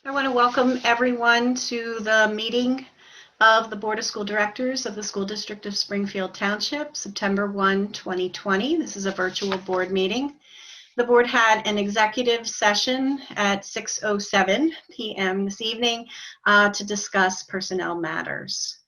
I want to welcome everyone to the meeting of the Board of School Directors of the School District of Springfield Township, September 1, 2020. This is a virtual board meeting. The board had an executive session at 6:07 p.m. this evening to discuss personnel matters.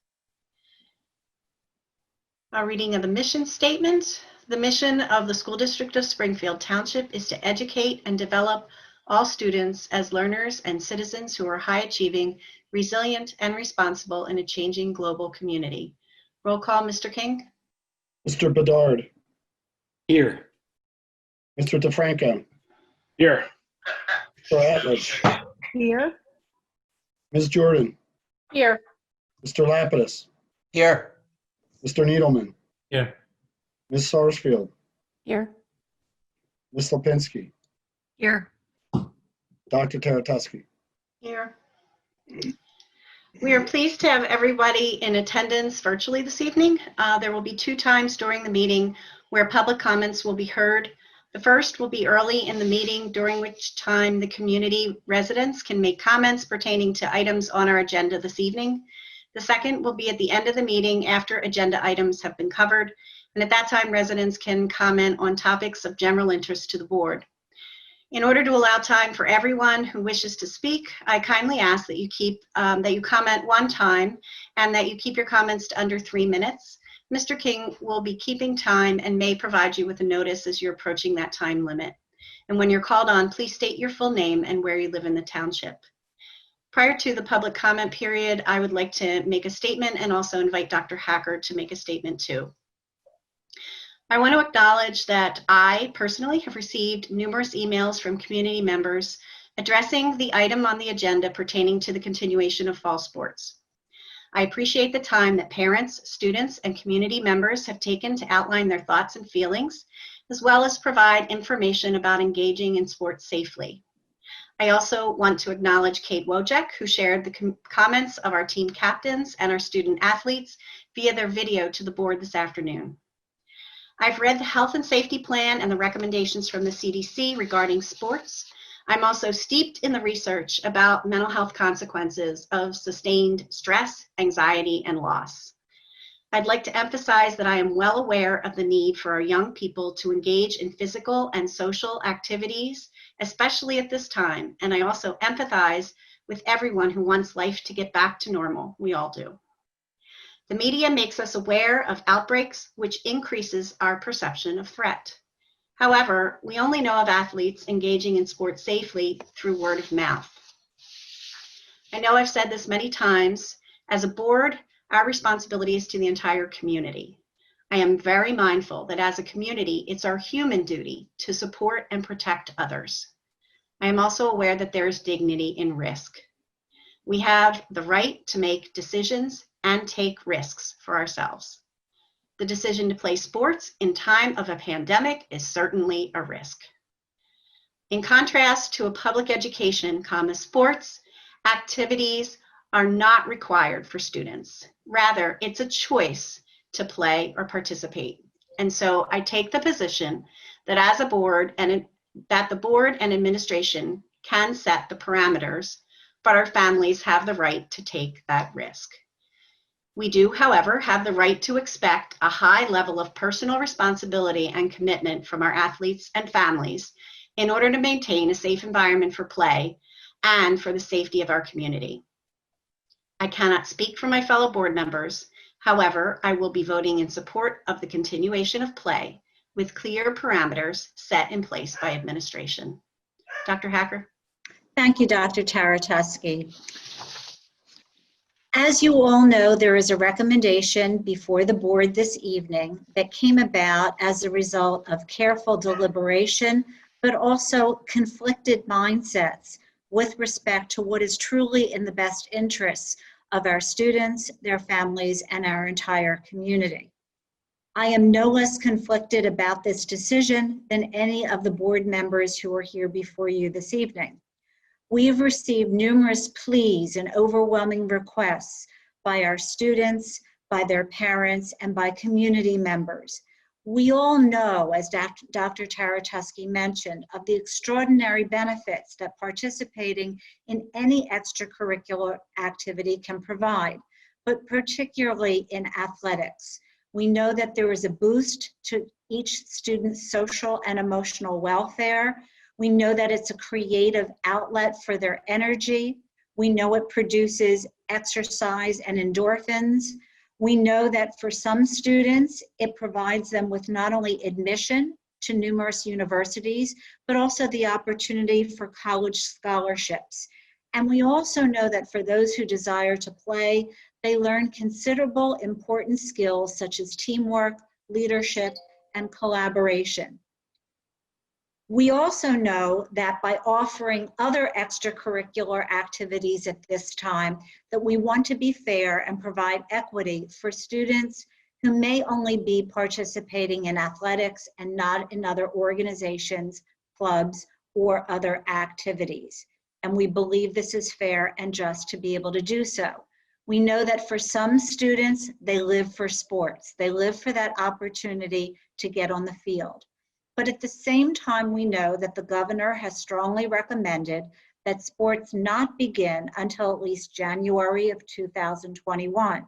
A reading of the mission statement. The mission of the School District of Springfield Township is to educate and develop all students as learners and citizens who are high achieving, resilient, and responsible in a changing global community. Roll call, Mr. King. Mr. Bedard. Here. Mr. DeFranco. Here. Mr. Atlas. Here. Ms. Jordan. Here. Mr. Lapidus. Here. Mr. Needleman. Here. Ms. Sarsfield. Here. Ms. Lipinski. Here. Dr. Taratuski. Here. We are pleased to have everybody in attendance virtually this evening. There will be 2 times during the meeting where public comments will be heard. The first will be early in the meeting, during which time the community residents can make comments pertaining to items on our agenda this evening. The second will be at the end of the meeting after agenda items have been covered, and at that time residents can comment on topics of general interest to the board. In order to allow time for everyone who wishes to speak, I kindly ask that you comment 1 time and that you keep your comments to under 3 minutes. Mr. King will be keeping time and may provide you with a notice as you're approaching that time limit. And when you're called on, please state your full name and where you live in the township. Prior to the public comment period, I would like to make a statement and also invite Dr. Hacker to make a statement too. I want to acknowledge that I personally have received numerous emails from community members addressing the item on the agenda pertaining to the continuation of fall sports. I appreciate the time that parents, students, and community members have taken to outline their thoughts and feelings, as well as provide information about engaging in sports safely. I also want to acknowledge Kate Wojek, who shared the comments of our team captains and our student athletes via their video to the board this afternoon. I've read the health and safety plan and the recommendations from the CDC regarding sports. I'm also steeped in the research about mental health consequences of sustained stress, anxiety, and loss. I'd like to emphasize that I am well aware of the need for our young people to engage in physical and social activities, especially at this time, and I also empathize with everyone who wants life to get back to normal. We all do. The media makes us aware of outbreaks, which increases our perception of threat. However, we only know of athletes engaging in sports safely through word of mouth. I know I've said this many times. As a board, our responsibility is to the entire community. I am very mindful that as a community, it's our human duty to support and protect others. I am also aware that there is dignity in risk. We have the right to make decisions and take risks for ourselves. The decision to play sports in time of a pandemic is certainly a risk. In contrast to a public education, sports activities are not required for students. Rather, it's a choice to play or participate. And so I take the position that as a board that the board and administration can set the parameters, but our families have the right to take that risk. We do, however, have the right to expect a high level of personal responsibility and commitment from our athletes and families in order to maintain a safe environment for play and for the safety of our community. I cannot speak for my fellow board members. However, I will be voting in support of the continuation of play with clear parameters set in place by administration. Dr. Hacker. Thank you, Dr. Taratuski. As you all know, there is a recommendation before the board this evening that came about as a result of careful deliberation, but also conflicted mindsets with respect to what is truly in the best interests of our students, their families, and our entire community. I am no less conflicted about this decision than any of the board members who are here before you this evening. We have received numerous pleas and overwhelming requests by our students, by their parents, and by community members. We all know, as Dr. Taratusky mentioned, of the extraordinary benefits that participating in any extracurricular activity can provide, but particularly in athletics. We know that there is a boost to each student's social and emotional welfare. We know that it's a creative outlet for their energy. We know it produces exercise and endorphins. We know that for some students, it provides them with not only admission to numerous universities, but also the opportunity for college scholarships. And we also know that for those who desire to play, they learn considerable important skills such as teamwork, leadership, and collaboration. We also know that by offering other extracurricular activities at this time, that we want to be fair and provide equity for students who may only be participating in athletics and not in other organizations, clubs, or other activities. And we believe this is fair and just to be able to do so. We know that for some students, they live for sports. They live for that opportunity to get on the field. But at the same time, we know that the governor has strongly recommended that sports not begin until at least January of 2021.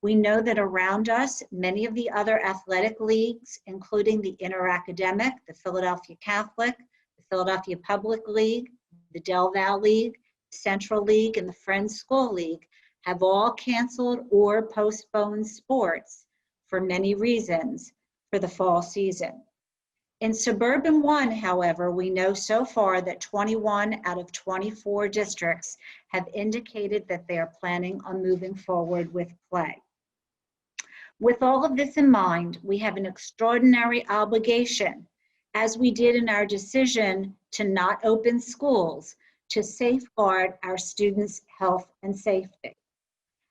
We know that around us, many of the other athletic leagues, including the Interacademic, the Philadelphia Catholic, the Philadelphia Public League, the Del Val League, Central League, and the Friends School League, have all canceled or postponed sports for many reasons for the fall season. In Suburban 1, however, we know so far that 21 out of 24 districts have indicated that they are planning on moving forward with play. With all of this in mind, we have an extraordinary obligation, as we did in our decision to not open schools, to safeguard our students' health and safety.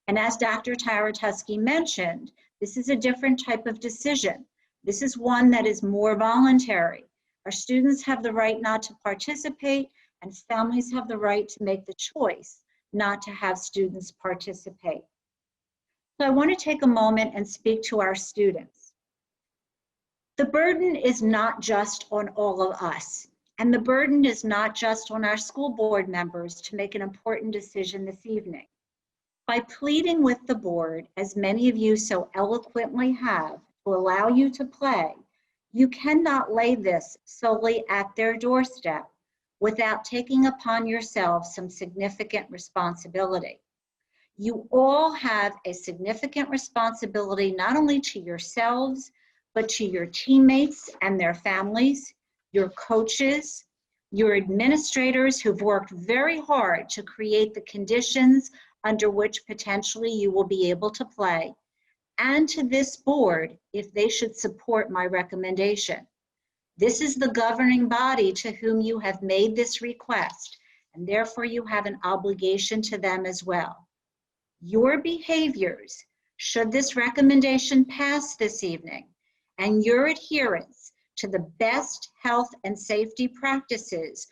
And as Dr. Taratusky mentioned, this is a different type of decision. This is one that is more voluntary. Our students have the right not to participate, and families have the right to make the choice not to have students participate. So I want to take a moment and speak to our students. The burden is not just on all of us, and the burden is not just on our school board members to make an important decision this evening. By pleading with the board, as many of you so eloquently have, to allow you to play, you cannot lay this solely at their doorstep without taking upon yourselves some significant responsibility. You all have a significant responsibility not only to yourselves, but to your teammates and their families, your coaches, your administrators who've worked very hard to create the conditions under which potentially you will be able to play, and to this board if they should support my recommendation. This is the governing body to whom you have made this request, and therefore you have an obligation to them as well. Your behaviors, should this recommendation pass this evening, and your adherence to the best health and safety practices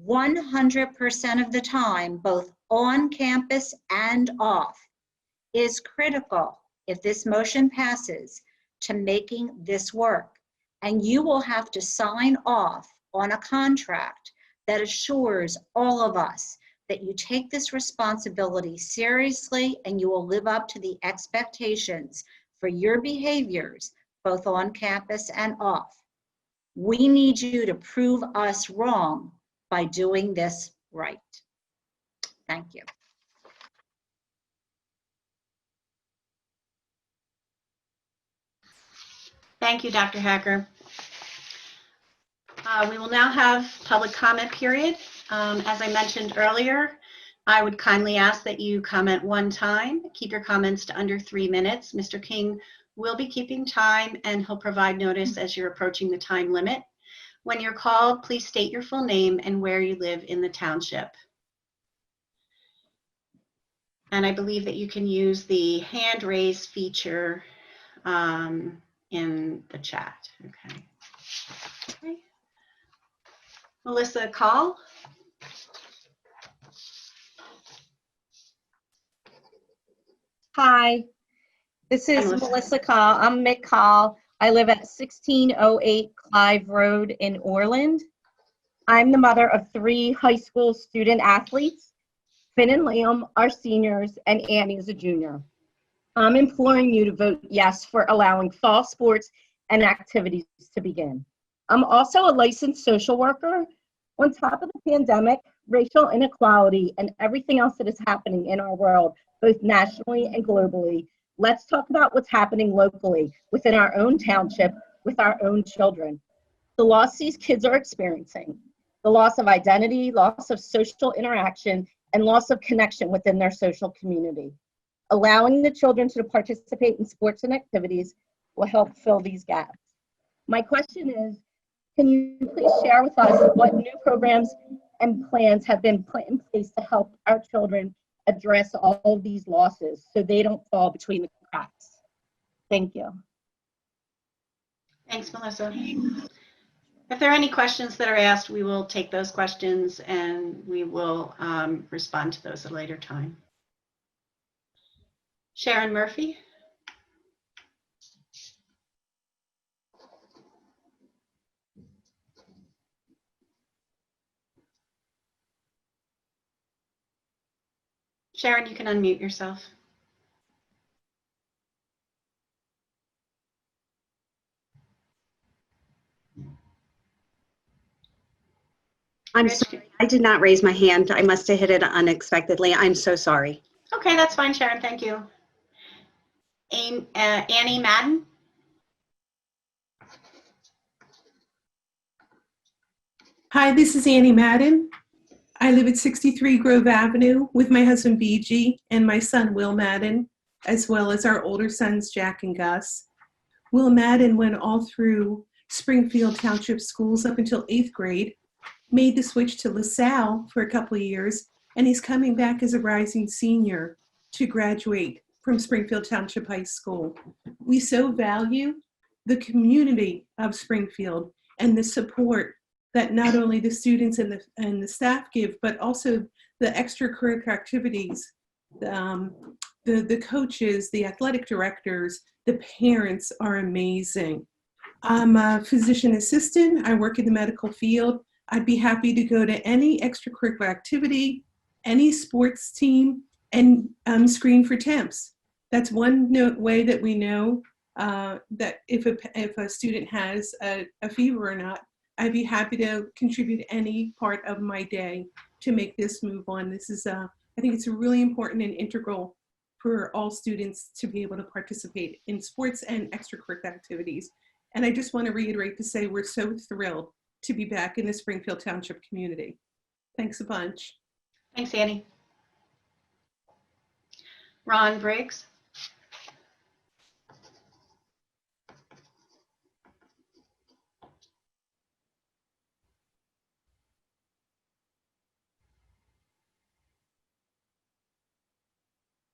100% of the time, both on campus and off, is critical, if this motion passes, to making this work. And you will have to sign off on a contract that assures all of us that you take this responsibility seriously and you will live up to the expectations for your behaviors, both on campus and off. We need you to prove us wrong by doing this right. Thank you. Thank you, Dr. Hacker. We will now have public comment period. As I mentioned earlier, I would kindly ask that you comment one time. Keep your comments to under 3 minutes. Mr. King will be keeping time and he'll provide notice as you're approaching the time limit. When you're called, please state your full name and where you live in the township. And I believe that you can use the hand raise feature in the chat. Okay. Okay. Melissa Call. Hi, this is Melissa. Melissa Call. I'm Mick Call. I live at 1608 Clive Road in Orland. I'm the mother of 3 high school student athletes. Finn and Liam are seniors, and Annie is a junior. I'm imploring you to vote yes for allowing fall sports and activities to begin. I'm also a licensed social worker. On top of the pandemic, racial inequality, and everything else that is happening in our world, both nationally and globally, let's talk about what's happening locally within our own township with our own children. The loss these kids are experiencing, the loss of identity, loss of social interaction, and loss of connection within their social community. Allowing the children to participate in sports and activities will help fill these gaps. My question is, can you please share with us what new programs and plans have been put in place to help our children address all of these losses so they don't fall between the cracks? Thank you. Thanks, Melissa. If there are any questions that are asked, we will take those questions and we will respond to those at a later time. Sharon Murphy. Sharon, you can unmute yourself. I'm Rich? sorry, I did not raise my hand. I must have hit it unexpectedly. I'm so sorry. Okay, that's fine, Sharon. Thank you. Annie Madden. Hi, this is Annie Madden. I live at 63 Grove Avenue with my husband BG and my son Will Madden, as well as our older sons Jack and Gus. Will Madden went all through Springfield Township schools up until 8th grade, made the switch to LaSalle for a couple of years, and he's coming back as a rising senior to graduate from Springfield Township High School. We so value the community of Springfield and the support that not only the students and the staff give, but also the extracurricular activities, the coaches, the athletic directors, the parents are amazing. I'm a physician assistant. I work in the medical field. I'd be happy to go to any extracurricular activity, any sports team, and screen for temps. That's one way that we know that if a student has a fever or not. I'd be happy to contribute any part of my day to make this move on. This is, I think it's really important and integral for all students to be able to participate in sports and extracurricular activities. And I just want to reiterate to say we're so thrilled to be back in the Springfield Township community. Thanks a bunch. Thanks, Annie. Ron Briggs.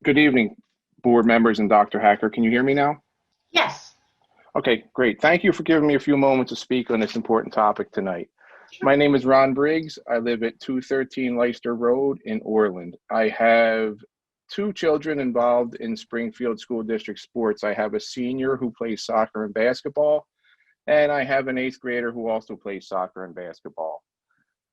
Good evening, board members and Dr. Hacker. Can you hear me now? Yes. Okay, great. Thank you for giving me a few moments to speak on this important topic tonight. My name is Ron Briggs. I live at 213 Leicester Road in Orland. I have 2 children involved in Springfield School District sports. I have a senior who plays soccer and basketball, and I have an 8th grader who also plays soccer and basketball.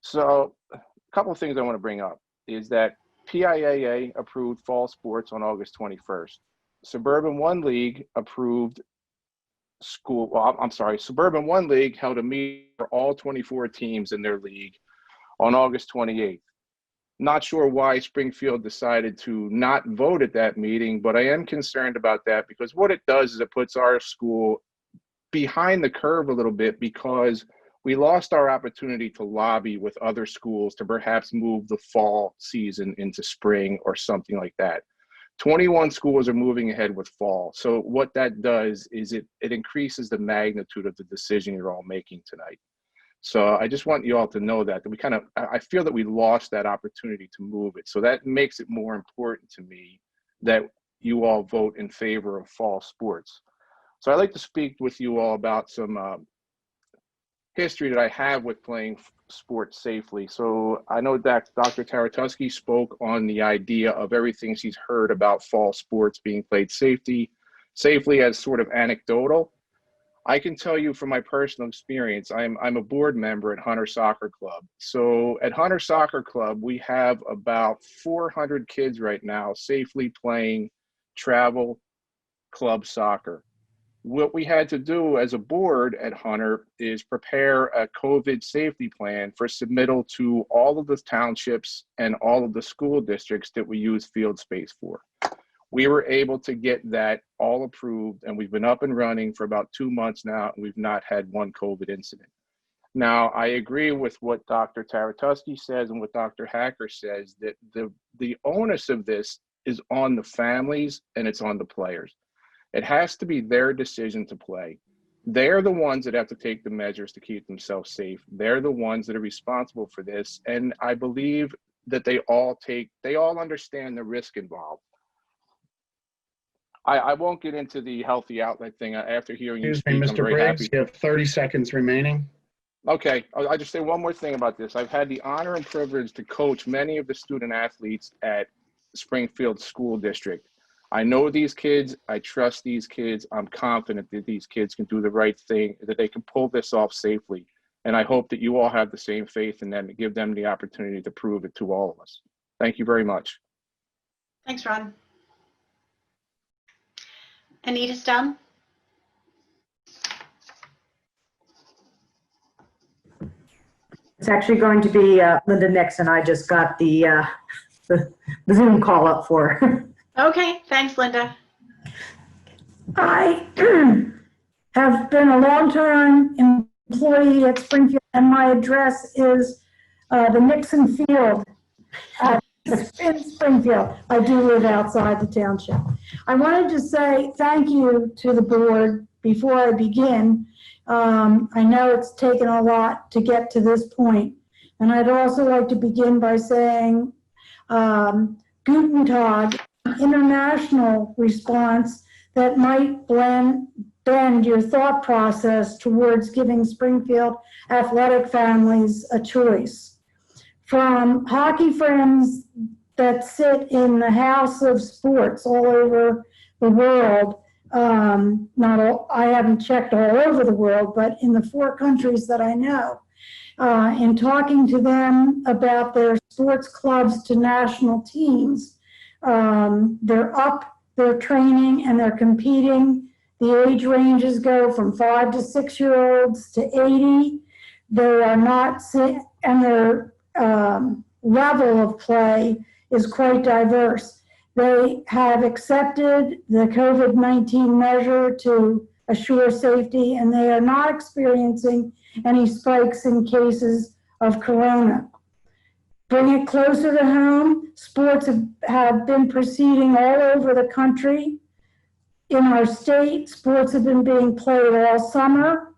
So a couple of things I want to bring up is that PIAA approved fall sports on August 21st. Suburban One League approved Suburban One League held a meeting for all 24 teams in their league on August 28th. Not sure why Springfield decided to not vote at that meeting, but I am concerned about that because what it does is it puts our school behind the curve a little bit because we lost our opportunity to lobby with other schools to perhaps move the fall season into spring or something like that. 21 schools are moving ahead with fall. So what that does is it increases the magnitude of the decision you're all making tonight. So I just want you all to know that we I feel that we lost that opportunity to move it. So that makes it more important to me that you all vote in favor of fall sports. So I'd like to speak with you all about some history that I have with playing sports safely. So I know that Dr. Taratuski spoke on the idea of everything she's heard about fall sports being played safely as sort of anecdotal. I can tell you from my personal experience, I'm a board member at Hunter Soccer Club. So at Hunter Soccer Club, we have about 400 kids right now safely playing travel club soccer. What we had to do as a board at Hunter is prepare a COVID safety plan for submittal to all of the townships and all of the school districts that we use field space for. We were able to get that all approved, and we've been up and running for about 2 months now, and we've not had one COVID incident. Now, I agree with what Dr. Taratuski says and what Dr. Hacker says, that the onus of this is on the families and it's on the players. It has to be their decision to play. They're the ones that have to take the measures to keep themselves safe. They're the ones that are responsible for this, and I believe that they all understand the risk involved. I won't get into the healthy outlet thing. After hearing you Excuse me, speak, I'm Mr. very Briggs, happy. you have 30 seconds remaining. Okay, I'll just say one more thing about this. I've had the honor and privilege to coach many of the student athletes at Springfield School District. I know these kids, I trust these kids, I'm confident that these kids can do the right thing, that they can pull this off safely. And I hope that you all have the same faith in them to give them the opportunity to prove it to all of us. Thank you very much. Thanks, Ron. Anita Stone? It's actually going to be Linda Nixon. I just got the Zoom call up for her. Okay, thanks, Linda. I have been a long-time employee at Springfield, and my address is the Nixon Field in Springfield. I do live outside the township. I wanted to say thank you to the board before I begin. I know it's taken a lot to get to this point, and I'd also like to begin by saying Guten Tag, international response that might bend your thought process towards giving Springfield athletic families a choice. From hockey friends that sit in the House of Sports all over the world, I haven't checked all over the world, but in the 4 countries that I know, in talking to them about their sports clubs to national teams, they're up, they're training, and they're competing. The age ranges go from 5 to 6-year-olds to 80. They are not, and their level of play is quite diverse. They have accepted the COVID-19 measure to assure safety, and they are not experiencing any spikes in cases of corona. Bring it closer to home, sports have been proceeding all over the country. In our state, sports have been being played all summer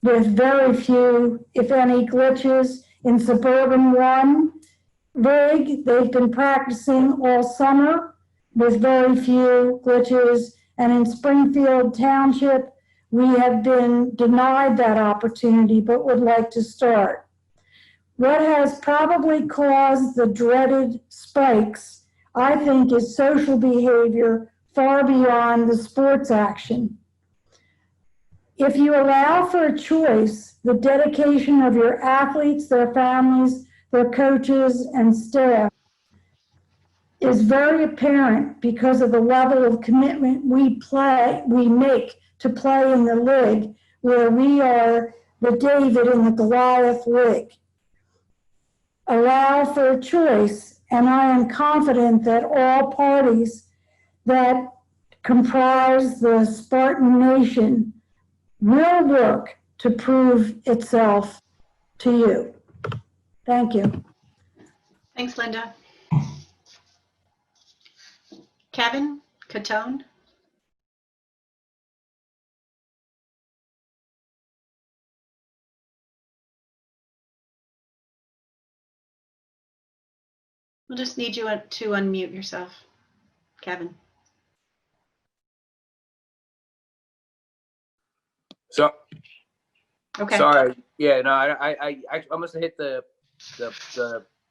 with very few, if any, glitches. In Suburban 1 League, they've been practicing all summer with very few glitches. And in Springfield Township, we have been denied that opportunity, but would like to start. What has probably caused the dreaded spikes, I think, is social behavior far beyond the sports action. If you allow for a choice, the dedication of your athletes, their families, their coaches, and staff is very apparent because of the level of commitment we make to play in the league, where we are the David in the Goliath league. Allow for a choice, and I am confident that all parties that comprise the Spartan Nation will work to prove itself to you. Thank you. Thanks, Linda. Kevin Catone? We'll just need you to unmute yourself, Kevin. So, Okay. sorry. Yeah, no, I must have hit the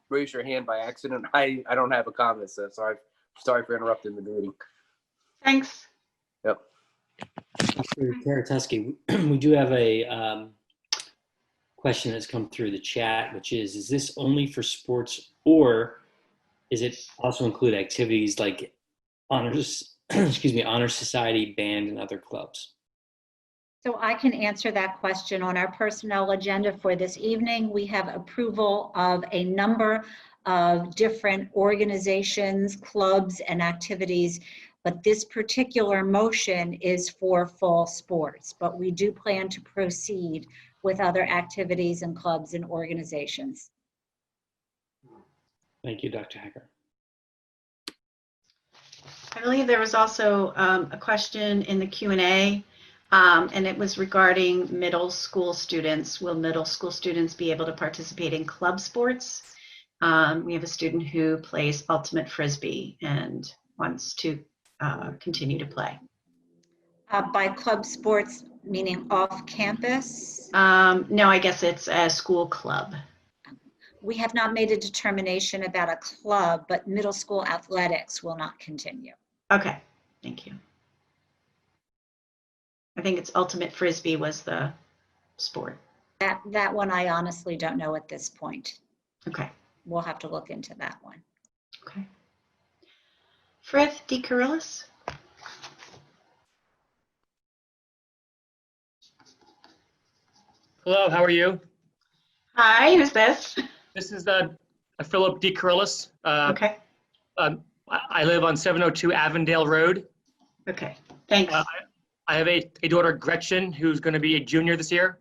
raise your hand by accident. I don't have a comment, so sorry for interrupting the meeting. Thanks. Yep. Dr. Karatowski, we do have a question that's come through the chat, which is this only for sports, or is it also include activities like honors, honor society, band, and other clubs? So I can answer that question. On our personnel agenda for this evening, we have approval of a number of different organizations, clubs, and activities, but this particular motion is for fall sports. But we do plan to proceed with other activities and clubs and organizations. Thank you, Dr. Hacker. I believe there was also a question in the Q&A, and it was regarding middle school students. Will middle school students be able to participate in club sports? We have a student who plays ultimate frisbee and wants to continue to play. By club sports, meaning off campus? No, I guess it's a school club. We have not made a determination about a club, but middle school athletics will not continue. Okay, thank you. I think it's ultimate frisbee was the sport. That one I honestly don't know at this point. Okay. We'll have to look into that one. Okay. Frith DeCarillis. Hello, how are you? Hi, who's this? This is Philip D. Carillis. Okay. I live on 702 Avondale Road. Okay, thanks. I have a daughter, Gretchen, who's going to be a junior this year.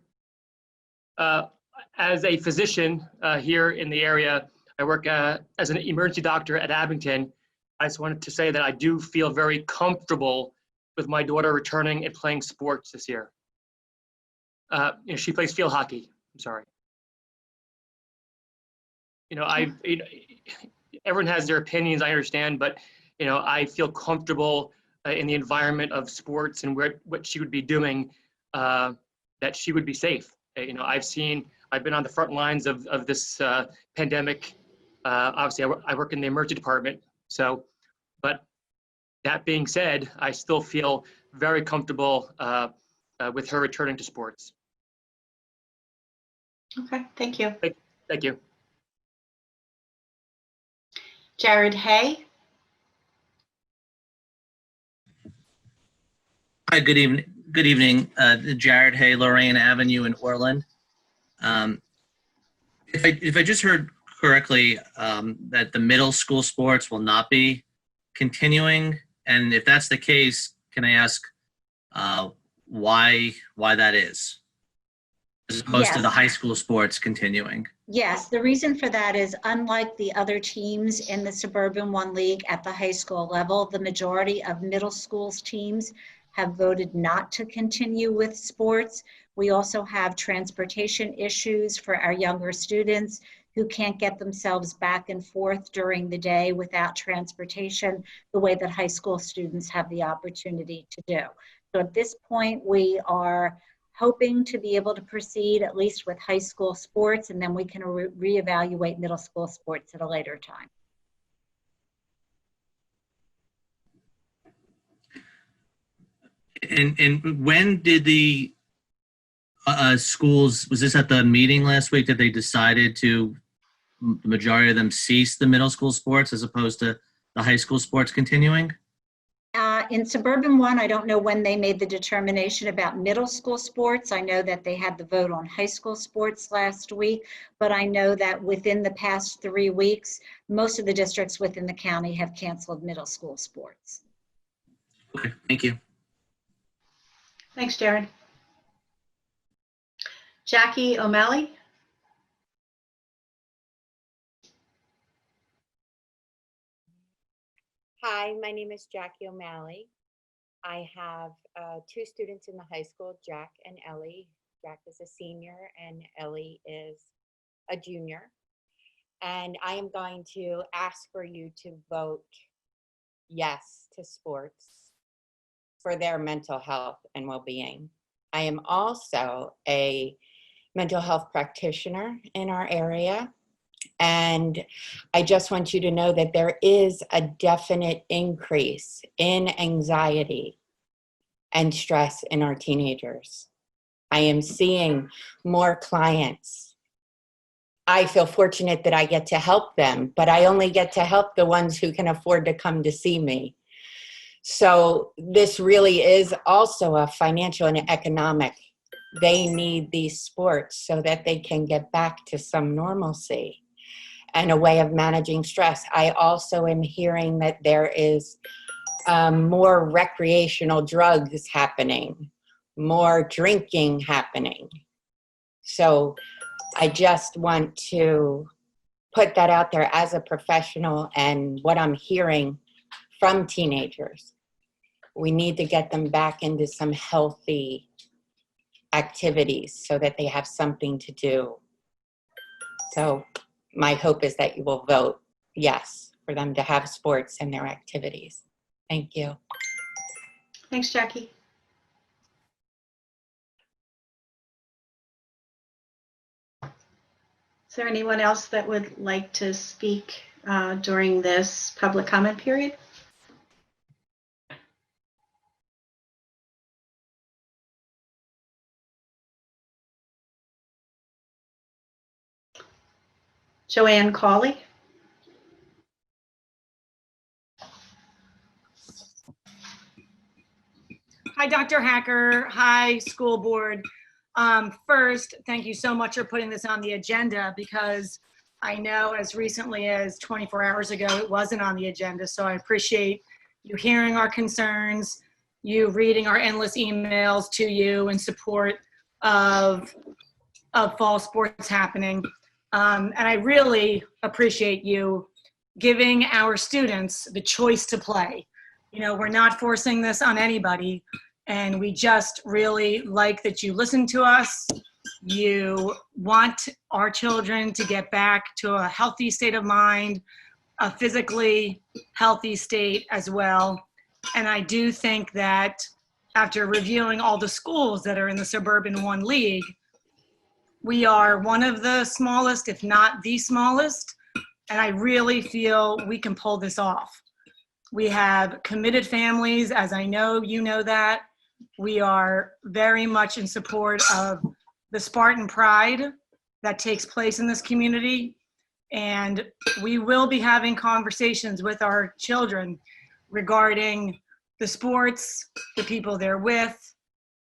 As a physician here in the area, I work as an emergency doctor at Abington. I just wanted to say that I do feel very comfortable with my daughter returning and playing sports this year. She plays field hockey. I'm sorry. Everyone has their opinions, I understand, but I feel comfortable in the environment of sports and what she would be doing, that she would be safe. I've been on the front lines of this pandemic. Obviously, I work in the emergency department. But that being said, I still feel very comfortable with her returning to sports. Okay, thank you. Thank you. Jared Hay. Hi, good evening. Good evening. Jared Hay, Lorraine Avenue in Orland. If I just heard correctly, that the middle school sports will not be continuing, and if that's the case, can I ask why that is, as opposed to the high school sports continuing? Yes, the reason for that is unlike the other teams in the Suburban One League at the high school level, the majority of middle schools teams have voted not to continue with sports. We also have transportation issues for our younger students who can't get themselves back and forth during the day without transportation, the way that high school students have the opportunity to do. So at this point, we are hoping to be able to proceed at least with high school sports, and then we can reevaluate middle school sports at a later time. And when did the schools, was this at the meeting last week that they decided to, the majority of them cease the middle school sports as opposed to the high school sports continuing? In Suburban One, I don't know when they made the determination about middle school sports. I know that they had the vote on high school sports last week, but I know that within the past 3 weeks, most of the districts within the county have canceled middle school sports. Okay, thank you. Thanks, Jared. Jackie O'Malley. Hi, my name is Jackie O'Malley. I have 2 students in the high school, Jack and Ellie. Jack is a senior and Ellie is a junior. And I am going to ask for you to vote yes to sports for their mental health and well-being. I am also a mental health practitioner in our area. And I just want you to know that there is a definite increase in anxiety and stress in our teenagers. I am seeing more clients. I feel fortunate that I get to help them, but I only get to help the ones who can afford to come to see me. So this really is also a financial and economic. They need these sports so that they can get back to some normalcy and a way of managing stress. I also am hearing that there is more recreational drugs happening, more drinking happening. So I just want to put that out there as a professional and what I'm hearing from teenagers. We need to get them back into some healthy activities so that they have something to do. So my hope is that you will vote yes for them to have sports in their activities. Thank you. Thanks, Jackie. Is there anyone else that would like to speak during this public comment period? Joanne Cawley. Hi, Dr. Hacker. Hi, school board. First, thank you so much for putting this on the agenda, because I know as recently as 24 hours ago, it wasn't on the agenda. So I appreciate you hearing our concerns, you reading our endless emails to you in support of fall sports happening. And I really appreciate you giving our students the choice to play. You know, we're not forcing this on anybody, and we just really like that you listen to us. You want our children to get back to a healthy state of mind, a physically healthy state as well. And I do think that after reviewing all the schools that are in the Suburban 1 League, we are one of the smallest, if not the smallest, and I really feel we can pull this off. We have committed families, as I know you know that. We are very much in support of the Spartan pride that takes place in this community. And we will be having conversations with our children regarding the sports, the people they're with,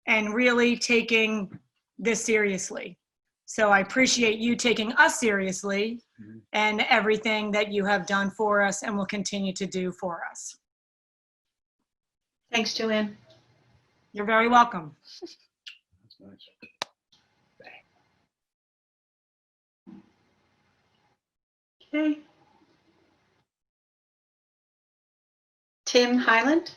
and really taking this seriously. So I appreciate you taking us seriously and everything that you have done for us and will continue to do for us. Thanks, Joanne. You're very welcome. That's nice. Okay. Tim Highland.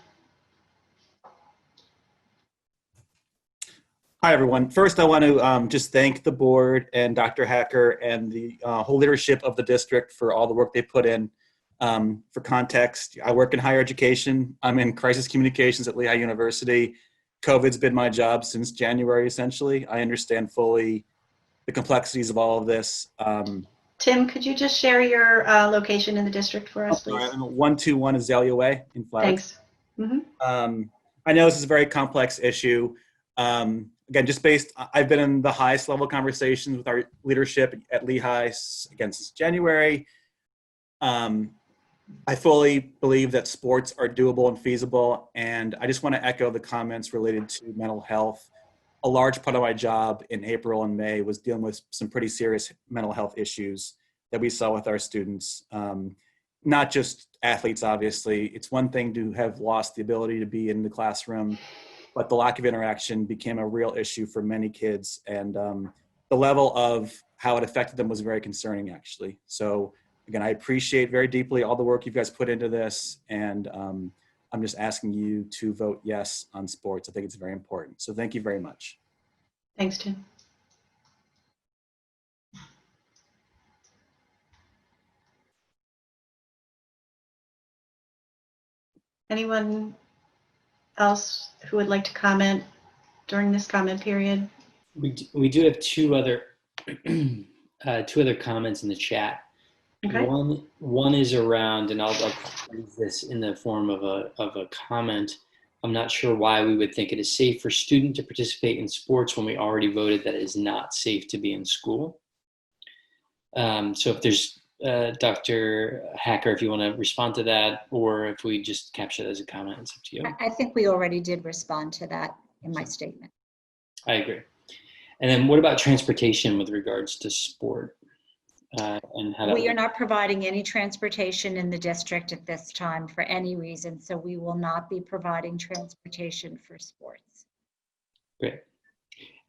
Hi, everyone. First, I want to just thank the board and Dr. Hacker and the whole leadership of the district for all the work they put in. For context, I work in higher education. I'm in crisis communications at Lehigh University. COVID's been my job since January, essentially. I understand fully the complexities of all of this. Tim, could you just share your location in the district for us, please? I'm at 121 Azalea Way in Flowers. Thanks. I know this is a very complex issue. Again, just based, I've been in the highest level conversations with our leadership at Lehigh again since January. I fully believe that sports are doable and feasible, and I just want to echo the comments related to mental health. A large part of my job in April and May was dealing with some pretty serious mental health issues that we saw with our students. Not just athletes, obviously. It's one thing to have lost the ability to be in the classroom, but the lack of interaction became a real issue for many kids. And the level of how it affected them was very concerning, actually. So again, I appreciate very deeply all the work you guys put into this. And I'm just asking you to vote yes on sports. I think it's very important. So thank you very much. Thanks, Tim. Anyone else who would like to comment during this comment period? We do have two other comments in the chat. Okay. One is around, and I'll use this in the form of a comment. I'm not sure why we would think it is safe for student to participate in sports when we already voted that it is not safe to be in school. So if there's, Dr. Hacker, if you want to respond to that, or if we just capture that as a comment, it's up to you. I think we already did respond to that in my statement. I agree. And then what about transportation with regards to sport? And how that We are not providing any transportation in the district at this time for any reason, so we will not be providing transportation for sports. Great.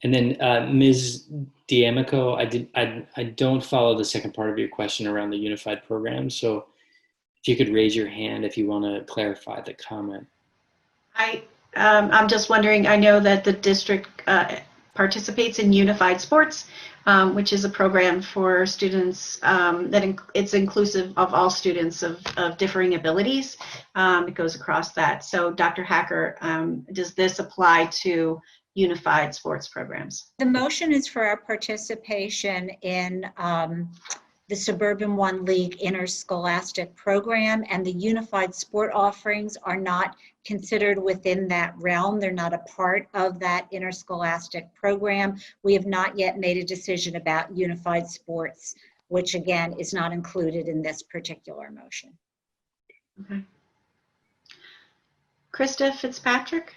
And then Ms. D'Amico, I don't follow the second part of your question around the unified program. So if you could raise your hand if you want to clarify the comment. I'm just wondering, I know that the district participates in Unified Sports, which is a program for students it's inclusive of all students of differing abilities. It goes across that. So Dr. Hacker, does this apply to Unified Sports programs? The motion is for our participation in the Suburban One League interscholastic program, and the unified sport offerings are not considered within that realm. They're not a part of that interscholastic program. We have not yet made a decision about unified sports, which again is not included in this particular motion. Okay. Krista Fitzpatrick.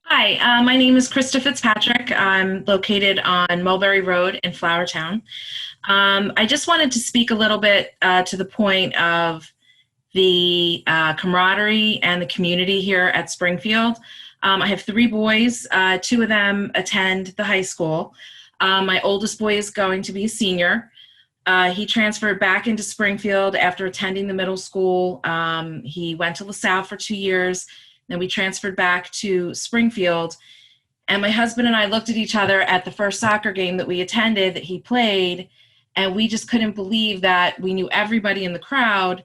Hi, my name is Krista Fitzpatrick. I'm located on Mulberry Road in Flowertown. I just wanted to speak a little bit to the point of the camaraderie and the community here at Springfield. I have 3 boys. 2 of them attend the high school. My oldest boy is going to be a senior. He transferred back into Springfield after attending the middle school. He went to LaSalle for 2 years. Then we transferred back to Springfield, and my husband and I looked at each other at the first soccer game that we attended that he played, and we just couldn't believe that we knew everybody in the crowd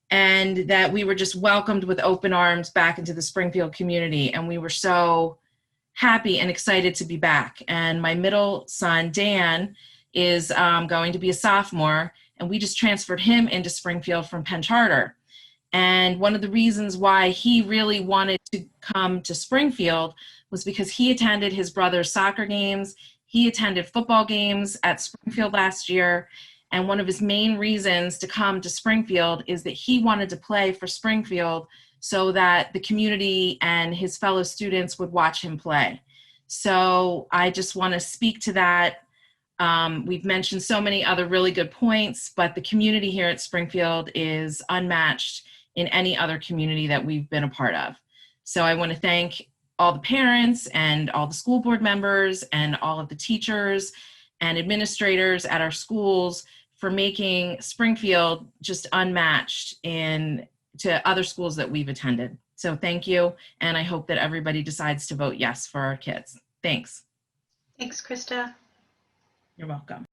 and that we were just welcomed with open arms back into the Springfield community. And we were so happy and excited to be back. And my middle son, Dan, is going to be a sophomore, and we just transferred him into Springfield from Penn Charter. And one of the reasons why he really wanted to come to Springfield was because he attended his brother's soccer games. He attended football games at Springfield last year. And one of his main reasons to come to Springfield is that he wanted to play for Springfield so that the community and his fellow students would watch him play. So I just want to speak to that. We've mentioned so many other really good points, but the community here at Springfield is unmatched in any other community that we've been a part of. So I want to thank all the parents and all the school board members and all of the teachers and administrators at our schools for making Springfield just unmatched to other schools that we've attended. So thank you, and I hope that everybody decides to vote yes for our kids. Thanks. Thanks, Krista. You're welcome.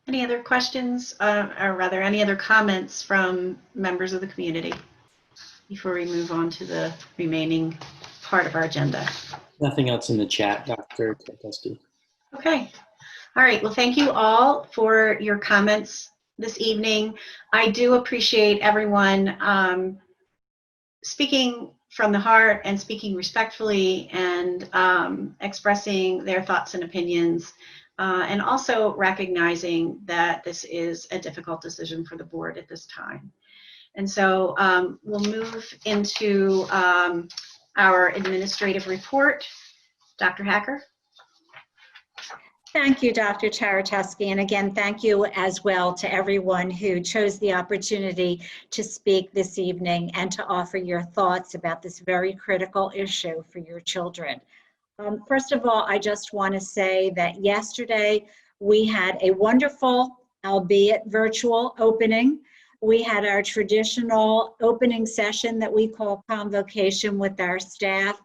Any other questions, or rather any other comments from members of the community before we move on to the remaining part of our agenda? Nothing else in the chat, Dr. Tartowski. Okay. All right. Well, thank you all for your comments this evening. I do appreciate everyone speaking from the heart and speaking respectfully and expressing their thoughts and opinions. And also recognizing that this is a difficult decision for the board at this time. And so we'll move into our administrative report. Dr. Hacker. Thank you, Dr. Tartowski. And again, thank you as well to everyone who chose the opportunity to speak this evening and to offer your thoughts about this very critical issue for your children. First of all, I just want to say that yesterday we had a wonderful, albeit virtual, opening. We had our traditional opening session that we call convocation with our staff,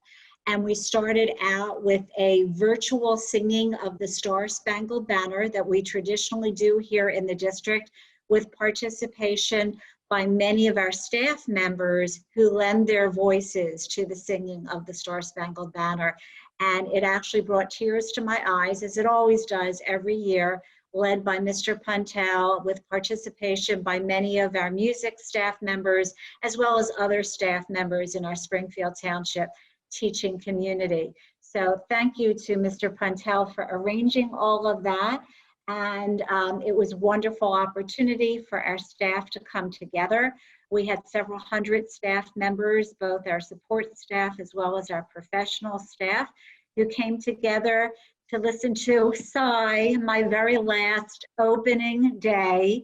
and we started out with a virtual singing of the Star Spangled Banner that we traditionally do here in the district with participation by many of our staff members who lend their voices to the singing of the Star-Spangled Banner. And it actually brought tears to my eyes, as it always does every year, led by Mr. Puntel, with participation by many of our music staff members, as well as other staff members in our Springfield Township teaching community. So thank you to Mr. Puntel for arranging all of that. And it was a wonderful opportunity for our staff to come together. We had several hundred staff members, both our support staff as well as our professional staff, who came together to listen to Sigh, my very last opening day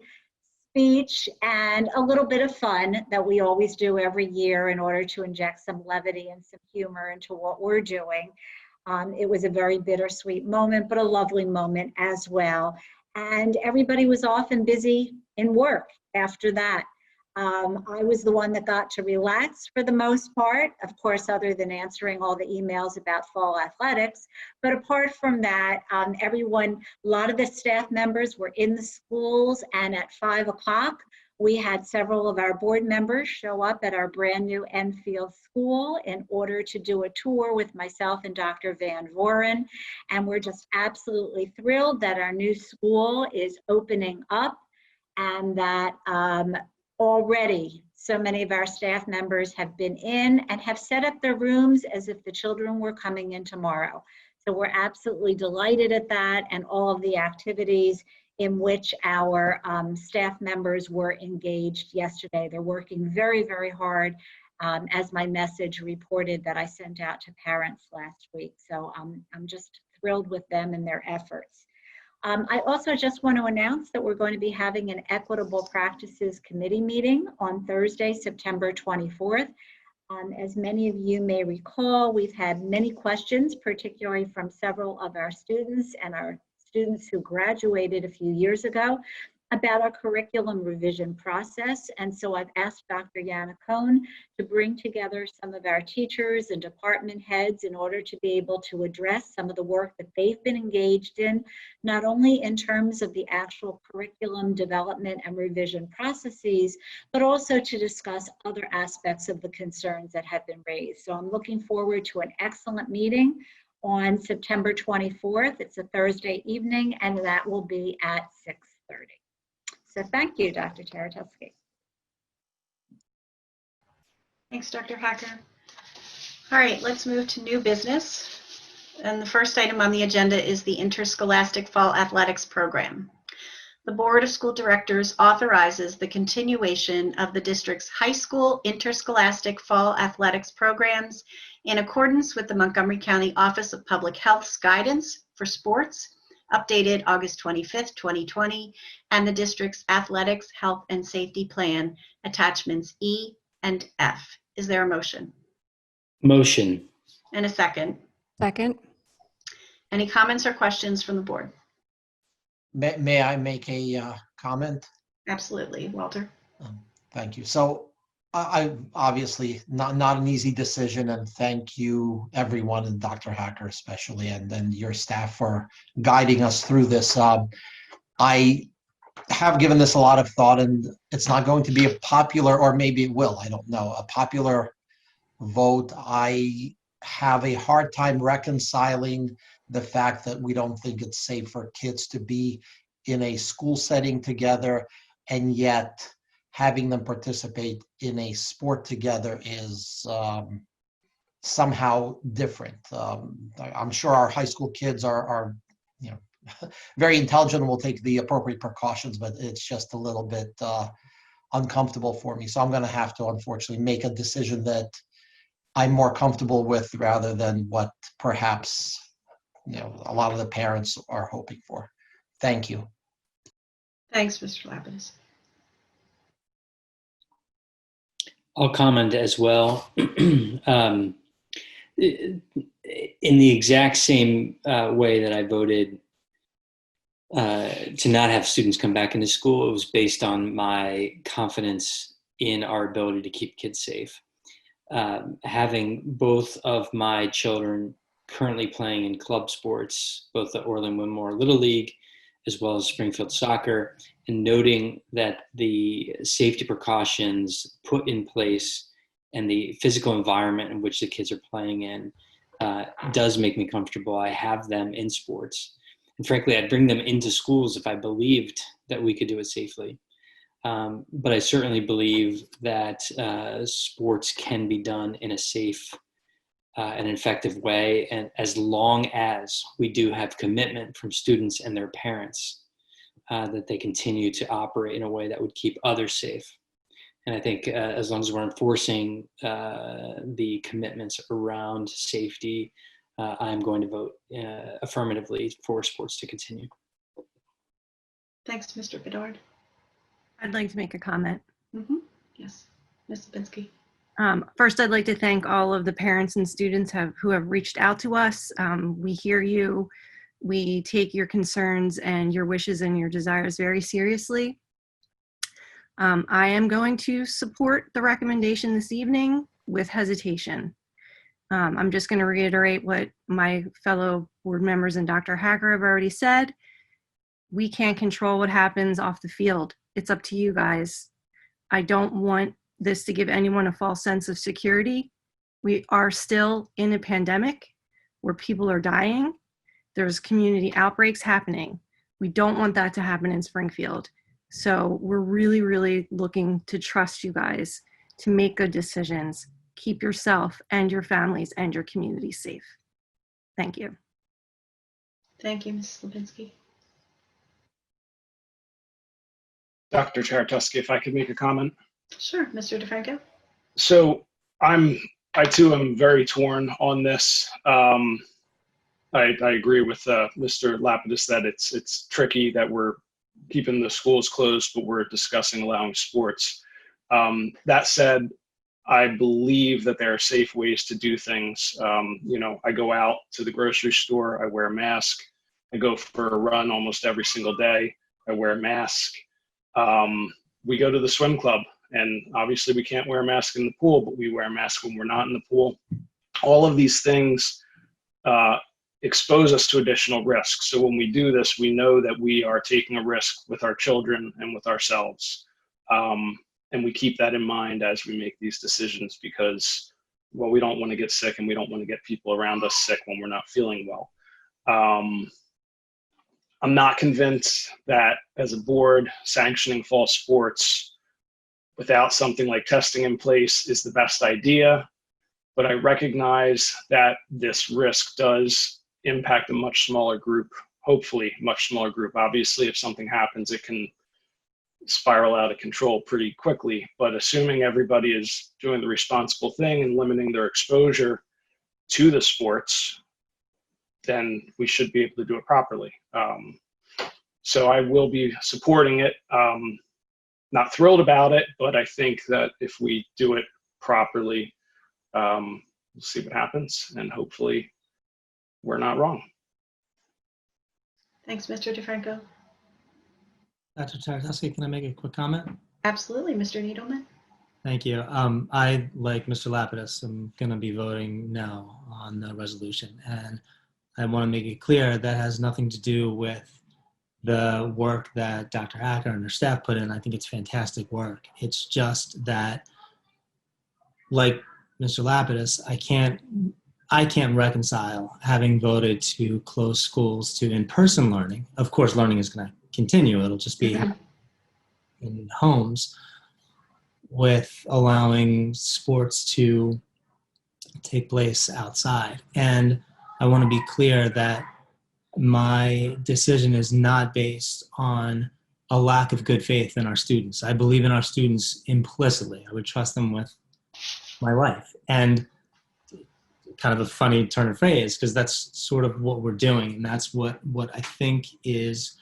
speech, and a little bit of fun that we always do every year in order to inject some levity and some humor into what we're doing. It was a very bittersweet moment, but a lovely moment as well. And everybody was off and busy in work after that. I was the one that got to relax for the most part, of course, other than answering all the emails about fall athletics. But apart from that, everyone, a lot of the staff members were in the schools, and at 5 o'clock, we had several of our board members show up at our brand new Enfield School in order to do a tour with myself and Dr. Van Voren. And we're just absolutely thrilled that our new school is opening up, and that already so many of our staff members have been in and have set up their rooms as if the children were coming in tomorrow. So we're absolutely delighted at that, and all of the activities in which our staff members were engaged yesterday. They're working very, very hard, as my message reported that I sent out to parents last week. So I'm just thrilled with them and their efforts. I also just want to announce that we're going to be having an Equitable Practices Committee meeting on Thursday, September 24th. As many of you may recall, we've had many questions, particularly from several of our students and our students who graduated a few years ago, about our curriculum revision process. And so I've asked Dr. Yannicone to bring together some of our teachers and department heads in order to be able to address some of the work that they've been engaged in, not only in terms of the actual curriculum development and revision processes, but also to discuss other aspects of the concerns that have been raised. So I'm looking forward to an excellent meeting on September 24th. It's a Thursday evening, and that will be at 6:30. So thank you, Dr. Taratuski. Thanks, Dr. Hacker. All right, let's move to new business. And the first item on the agenda is the Interscholastic Fall Athletics Program. The Board of School Directors authorizes the continuation of the district's high school interscholastic fall athletics programs in accordance with the Montgomery County Office of Public Health's guidance for sports, updated August 25th, 2020, and the district's athletics, health, and safety plan, attachments E and F. Is there a motion? Motion. And a second? Second. Any comments or questions from the board? May I make a comment? Absolutely, Walter. Thank you. So I obviously not an easy decision, and thank you everyone, and Dr. Hacker especially, and then your staff for guiding us through this. I have given this a lot of thought, and it's not going to be a popular, or maybe it will, I don't know, a popular vote. I have a hard time reconciling the fact that we don't think it's safe for kids to be in a school setting together, and yet having them participate in a sport together is somehow different. I'm sure our high school kids are very intelligent and will take the appropriate precautions, but it's just a little bit uncomfortable for me. So I'm going to have to, unfortunately, make a decision that I'm more comfortable with rather than what perhaps a lot of the parents are hoping for. Thank you. Thanks, Mr. Lapidus. I'll comment as well. In the exact same way that I voted to not have students come back into school, it was based on my confidence in our ability to keep kids safe. Having both of my children currently playing in club sports, both the Orland Winmore Little League as well as Springfield Soccer, and noting that the safety precautions put in place and the physical environment in which the kids are playing in does make me comfortable. I have them in sports. And frankly, I'd bring them into schools if I believed that we could do it safely. But I certainly believe that sports can be done in a safe and effective way, and as long as we do have commitment from students and their parents that they continue to operate in a way that would keep others safe. And I think as long as we're enforcing the commitments around safety, I'm going to vote affirmatively for sports to continue. Thanks, Mr. Bedard. I'd like to make a comment. Yes, Ms. Lipinski. First, I'd like to thank all of the parents and students who have reached out to us. We hear you. We take your concerns and your wishes and your desires very seriously. I am going to support the recommendation this evening with hesitation. I'm just going to reiterate what my fellow board members and Dr. Hacker have already said. We can't control what happens off the field. It's up to you guys. I don't want this to give anyone a false sense of security. We are still in a pandemic where people are dying. There's community outbreaks happening. We don't want that to happen in Springfield. So we're really, really looking to trust you guys to make good decisions. Keep yourself and your families and your community safe. Thank you. Thank you, Ms. Lipinski. Dr. Chertoski, if I could make a comment. Sure, Mr. DeFranco. So I too am very torn on this. I agree with Mr. Lapidus that it's tricky that we're keeping the schools closed, but we're discussing allowing sports. That said, I believe that there are safe ways to do things. I go out to the grocery store, I wear a mask. I go for a run almost every single day, I wear a mask. We go to the swim club, and obviously we can't wear a mask in the pool, but we wear a mask when we're not in the pool. All of these things expose us to additional risks. So when we do this, we know that we are taking a risk with our children and with ourselves. And we keep that in mind as we make these decisions because, well, we don't want to get sick and we don't want to get people around us sick when we're not feeling well. I'm not convinced that as a board, sanctioning fall sports without something like testing in place is the best idea. But I recognize that this risk does impact a much smaller group, hopefully much smaller group. Obviously, if something happens, it can spiral out of control pretty quickly. But assuming everybody is doing the responsible thing and limiting their exposure to the sports, then we should be able to do it properly. So I will be supporting it. Not thrilled about it, but I think that if we do it properly, we'll see what happens, and hopefully we're not wrong. Thanks, Mr. DeFranco. Dr. Chertoski, can I make a quick comment? Absolutely, Mr. Needleman. Thank you. I, like Mr. Lapidus, am going to be voting no on the resolution. And I want to make it clear that has nothing to do with the work that Dr. Hacker and her staff put in. I think it's fantastic work. It's just that, like Mr. Lapidus, I can't reconcile having voted to close schools to in-person learning. Of course, learning is going to continue. It'll just be in homes, with allowing sports to take place outside. And I want to be clear that my decision is not based on a lack of good faith in our students. I believe in our students implicitly. I would trust them with my life. And kind of a funny turn of phrase, because that's sort of what we're doing. And that's what I think is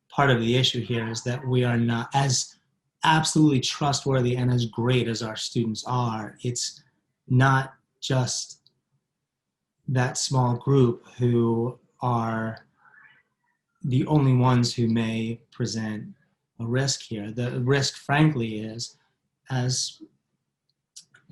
part of the issue here, is that we are not as absolutely trustworthy and as great as our students are. It's not just that small group who are the only ones who may present a risk here. The risk, frankly, is, as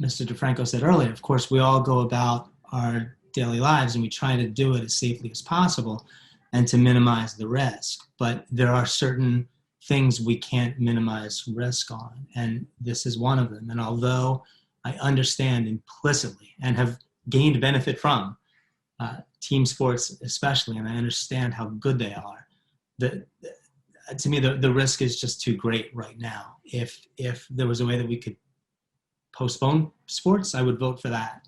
Mr. DeFranco said earlier, of course, we all go about our daily lives and we try to do it as safely as possible and to minimize the risk. But there are certain things we can't minimize risk on, and this is one of them. And although I understand implicitly and have gained benefit from team sports especially, and I understand how good they are, to me the risk is just too great right now. If there was a way that we could postpone sports, I would vote for that,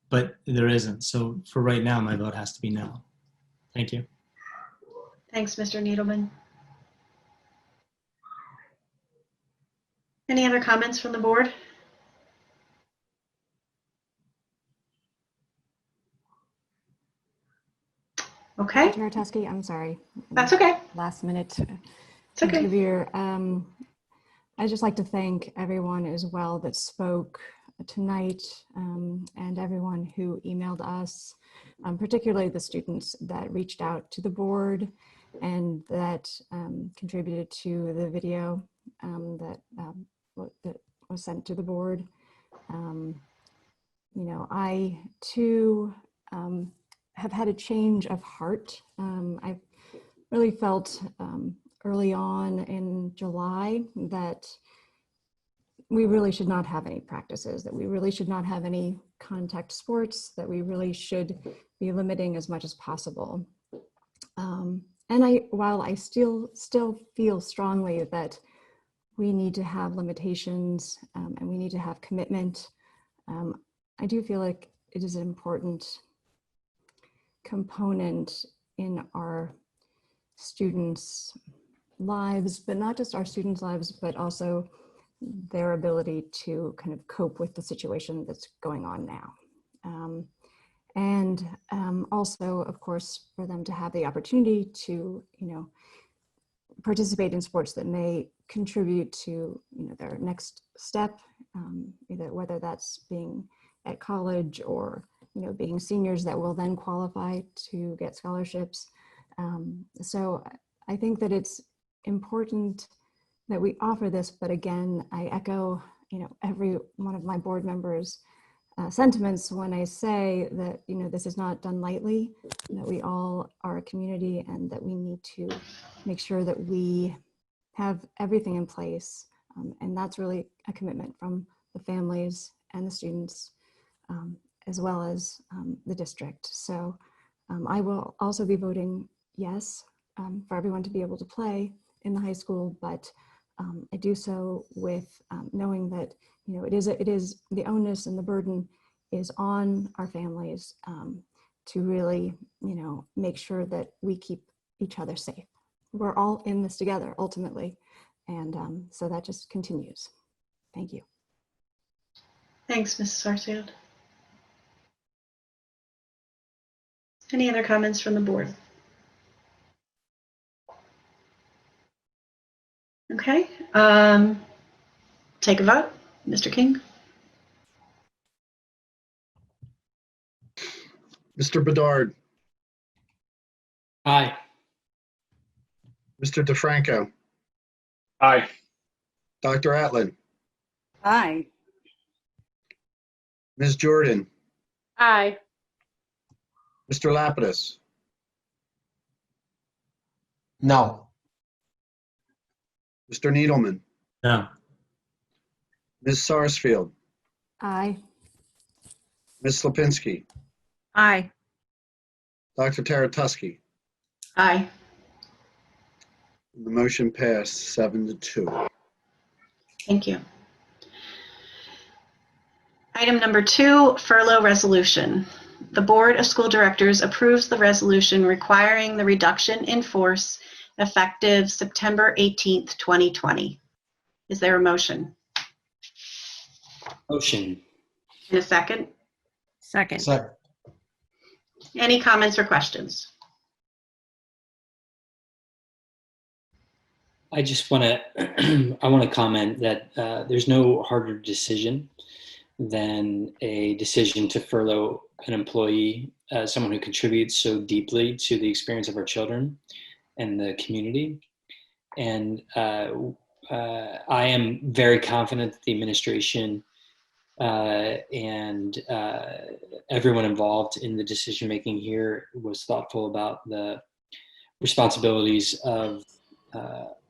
but there isn't. So for right now, my vote has to be no. Thank you. Thanks, Mr. Needleman. Any other comments from the board? Okay. Dr. Artusky, I'm sorry. That's okay. Last minute It's okay. contributor. I'd just like to thank everyone as well that spoke tonight, and everyone who emailed us, particularly the students that reached out to the board and that contributed to the video that was sent to the board. I too have had a change of heart. I've really felt early on in July that we really should not have any practices, that we really should not have any contact sports, that we really should be limiting as much as possible. And while I still feel strongly that we need to have limitations and we need to have commitment, I do feel like it is an important component in our students' lives, but not just our students' lives, but also their ability to kind of cope with the situation that's going on now. And also, of course, for them to have the opportunity to, participate in sports that may contribute to, their next step, either whether that's being at college or, being seniors that will then qualify to get scholarships. So I think that it's important that we offer this, but again, I echo, every one of my board members' sentiments when I say that, this is not done lightly, that we all are a community and that we need to make sure that we have everything in place. And that's really a commitment from the families and the students, as well as the district. So I will also be voting yes for everyone to be able to play in the high school, but I do so with knowing that it is the onus and the burden is on our families to really make sure that we keep each other safe. We're all in this together ultimately, and so that just continues. Thank you. Thanks, Mrs. Sarsfield. Any other comments from the board? Okay, take a vote. Mr. King? Mr. Bedard. Aye. Mr. DeFranco. Aye. Dr. Atlin. Aye. Ms. Jordan. Aye. Mr. Lapidus. No. Mr. Needleman. No. Ms. Sarsfield. Aye. Ms. Slapinski. Aye. Dr. Taratusky. Aye. The motion passed 7-2. Thank you. Item number 2, Furlough Resolution. The Board of School Directors approves the resolution requiring the reduction in force effective September 18th, 2020. Is there a motion? Motion. In a second? Second. Second. Any comments or questions? I just want to comment that there's no harder decision than a decision to furlough an employee, someone who contributes so deeply to the experience of our children and the community. And I am very confident that the administration and everyone involved in the decision making here was thoughtful about the responsibilities of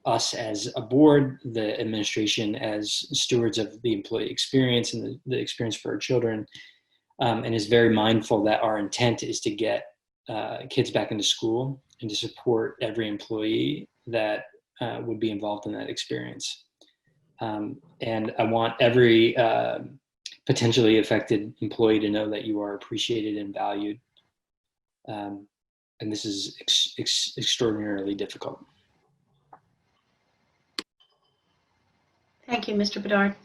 us as a board, the administration as stewards of the employee experience and the experience for our children, and is very mindful that our intent is to get kids back into school and to support every employee that would be involved in that experience. And I want every potentially affected employee to know that you are appreciated and valued. And this is extraordinarily difficult. Thank you, Mr. Bedard.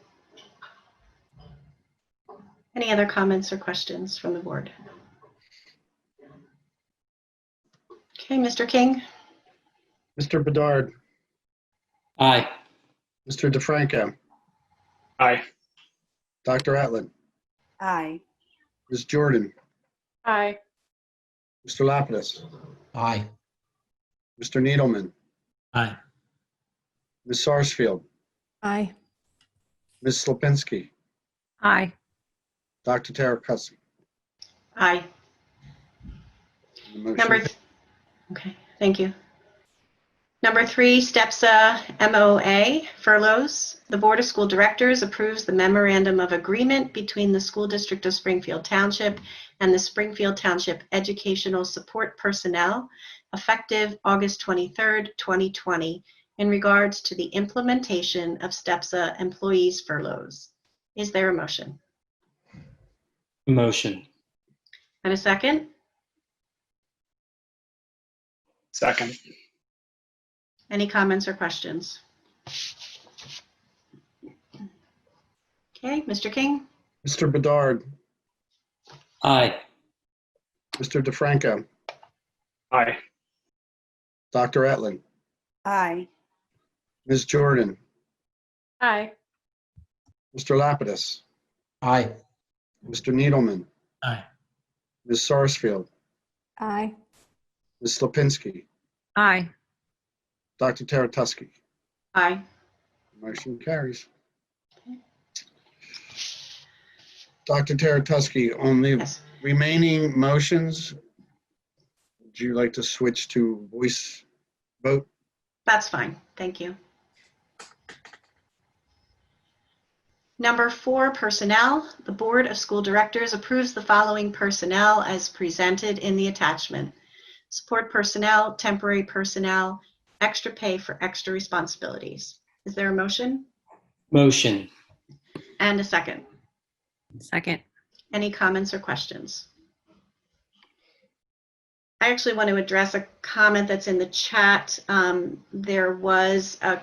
Any other comments or questions from the board? Okay, Mr. King? Mr. Bedard, Aye. Mr. DeFranco, Aye. Dr. Atlin, Aye. Ms. Jordan, Aye. Mr. Lapidus, Aye. Mr. Needleman, Aye. Ms. Sarsfield, Aye. Ms. Slopinski, Aye. Dr. Tarakowski. Aye. The motion Number, okay, thank you. Number 3, STEPSA MOA, furloughs. The Board of School Directors approves the memorandum of agreement between the School District of Springfield Township and the Springfield Township Educational Support Personnel effective August 23rd, 2020 in regards to the implementation of STEPSA employees' furloughs. Is there a motion? Motion. And a second? Second. Any comments or questions? Okay, Mr. King? Mr. Bedard, Aye. Mr. DeFranco, Aye. Dr. Atlin, Aye. Ms. Jordan, Aye. Mr. Lapidus, Aye. Mr. Needleman, Aye. Ms. Sarsfield, Aye. Ms. Slopinski, Aye. Dr. Tarakowski. Aye. Motion carries. Dr. Tarakowski, on the remaining motions, would you like to switch to voice vote? That's fine, thank you. Number 4, personnel. The Board of School Directors approves the following personnel as presented in the attachment. Support personnel, temporary personnel, extra pay for extra responsibilities. Is there a motion? Motion. And a second? Second. Any comments or questions? I actually want to address a comment that's in the chat. There was I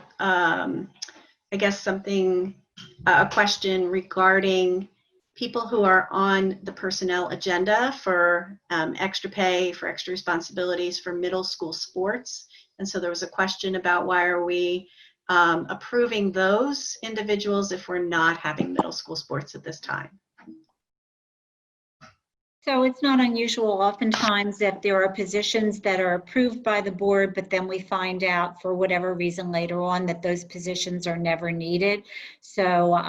guess a question regarding people who are on the personnel agenda for extra pay, for extra responsibilities for middle school sports. And so there was a question about why are we approving those individuals if we're not having middle school sports at this time? So it's not unusual oftentimes that there are positions that are approved by the board, but then we find out for whatever reason later on that those positions are never needed. So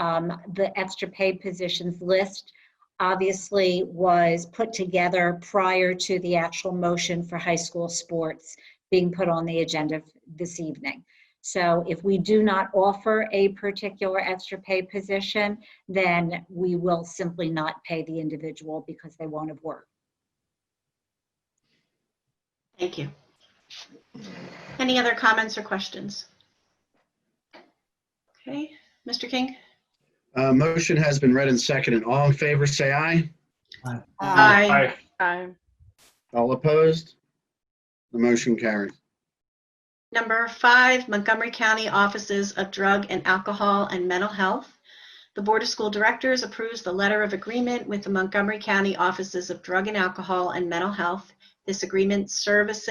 the extra paid positions list obviously was put together prior to the actual motion for high school sports being put on the agenda this evening. So if we do not offer a particular extra pay position, then we will simply not pay the individual because they won't have worked. Thank you. Any other comments or questions? Okay, Mr. King? Motion has been read and seconded. All in favor, say aye. Aye. Aye. Aye. All opposed? The motion carries. Number 5, Montgomery County Offices of Drug and Alcohol and Mental Health. The Board of School Directors approves the letter of agreement with the Montgomery County Offices of Drug and Alcohol and Mental Health. This agreement serves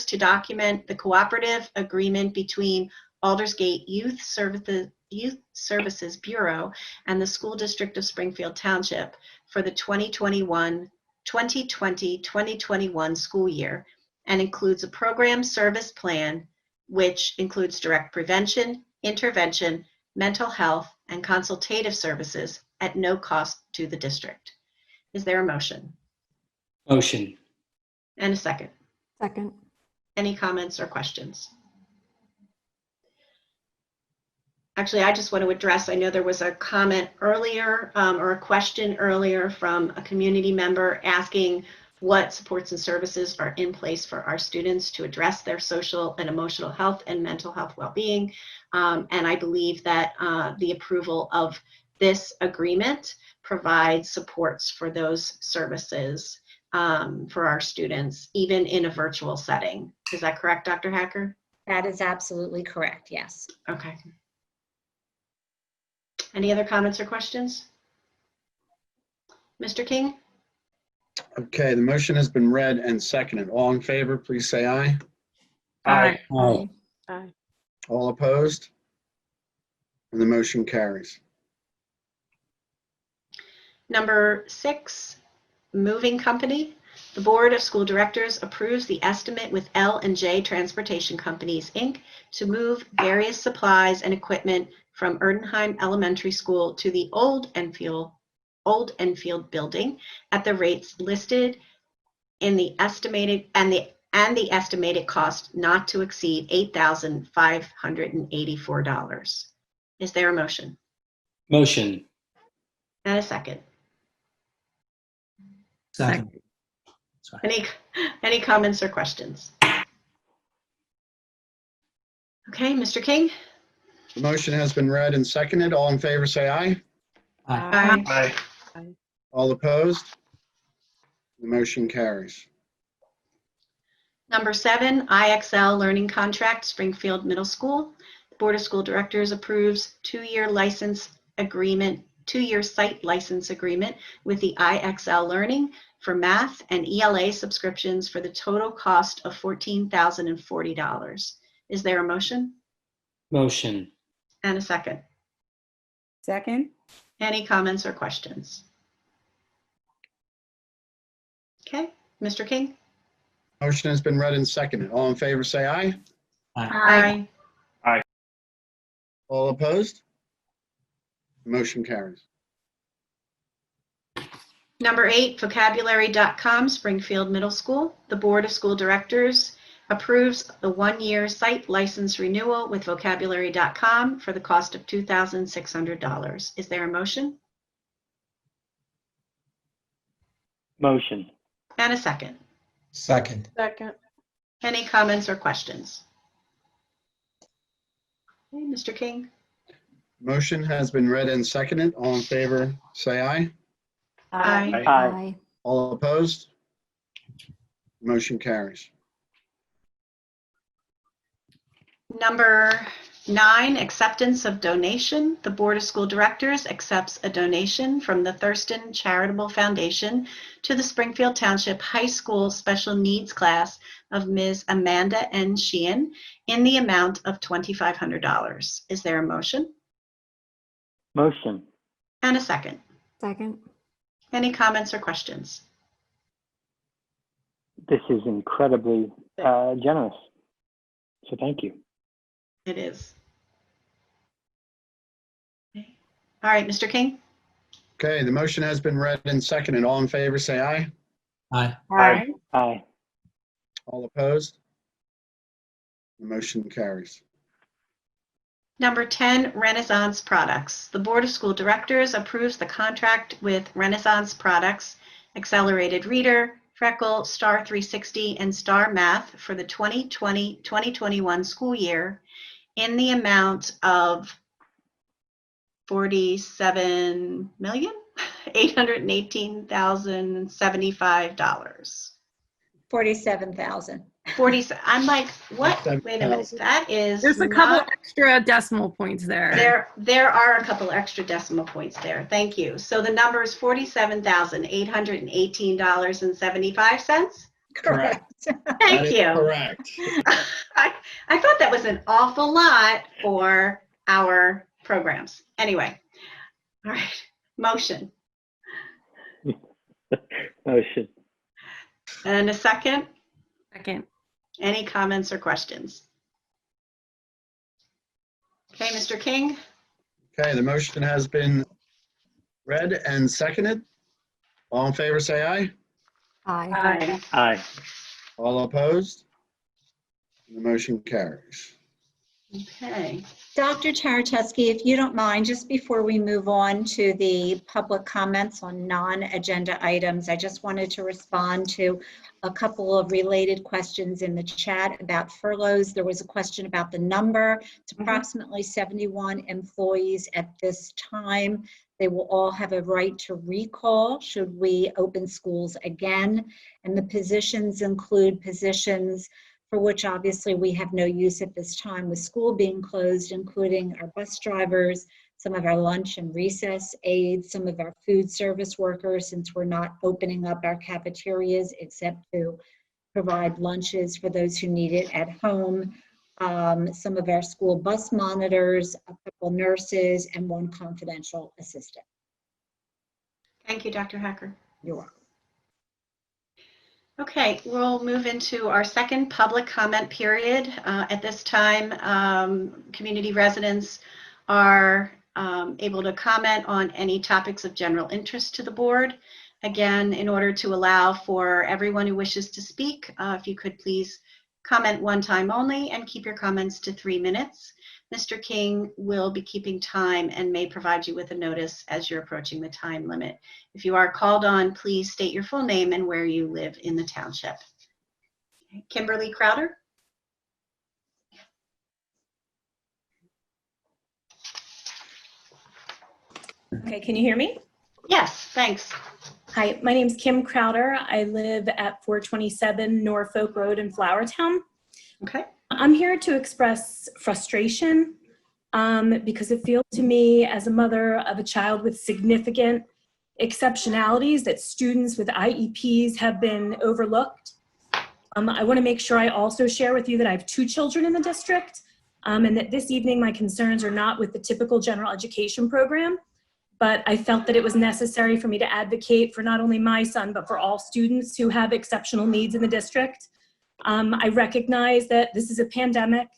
to document the cooperative agreement between Aldersgate Youth Services Bureau and the School District of Springfield Township for the 2020-2021 school year, and includes a program service plan which includes direct prevention, intervention, mental health, and consultative services at no cost to the district. Is there a motion? Motion. And a second? Second. Any comments or questions? Actually, I just want to address, I know there was a comment earlier or a question earlier from a community member asking what supports and services are in place for our students to address their social and emotional health and mental health well-being. And I believe that the approval of this agreement provides supports for those services for our students, even in a virtual setting. Is that correct, Dr. Hacker? That is absolutely correct, yes. Okay. Any other comments or questions? Mr. King? Okay, the motion has been read and seconded. All in favor, please say aye. Aye. Aye. Aye. All opposed? And the motion carries. Number 6, moving company. The Board of School Directors approves the estimate with L&J Transportation Companies, Inc. to move various supplies and equipment from Erdenheim Elementary School to the Old Enfield building at the rates listed in the estimated and the estimated cost not to exceed $8,584. Is there a motion? Motion. And a second. Second. Any comments or questions? Okay, Mr. King? The motion has been read and seconded. All in favor, say aye. Aye. Aye. All opposed? The motion carries. Number 7, IXL Learning Contract, Springfield Middle School. The Board of School Directors approves 2-year site license agreement with the IXL Learning for math and ELA subscriptions for the total cost of $14,040. Is there a motion? Motion. And a second. Second. Any comments or questions? Okay, Mr. King? Motion has been read and seconded. All in favor, say aye. Aye. All opposed? The motion carries. Number 8, vocabulary.com, Springfield Middle School. The Board of School Directors approves the 1-year site license renewal with vocabulary.com for the cost of $2,600. Is there a motion? Motion. And a second. Second. Second. Any comments or questions? Okay, Mr. King? Motion has been read and seconded. All in favor, say aye. Aye. Aye. All opposed? Motion carries. Number 9, acceptance of donation. The Board of School Directors accepts a donation from the Thurston Charitable Foundation to the Springfield Township High School Special Needs class of Ms. Amanda N. Sheehan in the amount of $2,500. Is there a motion? Motion. And a second. Second. Any comments or questions? This is incredibly generous. So thank you. It is. Okay. All right, Mr. King? Okay, the motion has been read and seconded. All in favor, say aye. Aye. Aye. Aye. All opposed? The motion carries. Number 10, Renaissance Products. The Board of School Directors approves the contract with Renaissance Products, Accelerated Reader, Freckle, Star 360, and Star Math for the 2020-2021 school year in the amount of $47,818,075. 47,000. 40. I'm like, what? Wait a minute. That is. There's a couple not- extra decimal points there. There are a couple extra decimal points there. Thank you. So the number is $47,818.75. Correct. Thank you. Correct. I thought that was an awful lot for our programs. Anyway, all right. Motion. Motion. And a second. Second. Any comments or questions? Okay, Mr. King? Okay, the motion has been read and seconded. All in favor, say aye. Aye. Aye. All opposed? The motion carries. Okay. Dr. Taratusky, if you don't mind, just before we move on to the public comments on non-agenda items, I just wanted to respond to a couple of related questions in the chat about furloughs. There was a question about the number. It's approximately 71 employees at this time. They will all have a right to recall should we open schools again. And the positions include positions for which obviously we have no use at this time with school being closed, including our bus drivers, some of our lunch and recess aides, some of our food service workers, since we're not opening up our cafeterias except to provide lunches for those who need it at home, some of our school bus monitors, a couple nurses, and one confidential assistant. Thank you, Dr. Hacker. You're welcome. Okay, we'll move into our second public comment period. At this time, community residents are able to comment on any topics of general interest to the board. Again, in order to allow for everyone who wishes to speak, if you could please comment one time only and keep your comments to 3 minutes. Mr. King will be keeping time and may provide you with a notice as you're approaching the time limit. If you are called on, please state your full name and where you live in the township. Kimberly Crowder. Okay, can you hear me? Yes, thanks. Hi, my name's Kim Crowder. I live at 427 Norfolk Road in Flourtown. Okay. I'm here to express frustration because it feels to me as a mother of a child with significant exceptionalities that students with IEPs have been overlooked. I want to make sure I also share with you that I have 2 children in the district and that this evening my concerns are not with the typical general education program, but I felt that it was necessary for me to advocate for not only my son, but for all students who have exceptional needs in the district. I recognize that this is a pandemic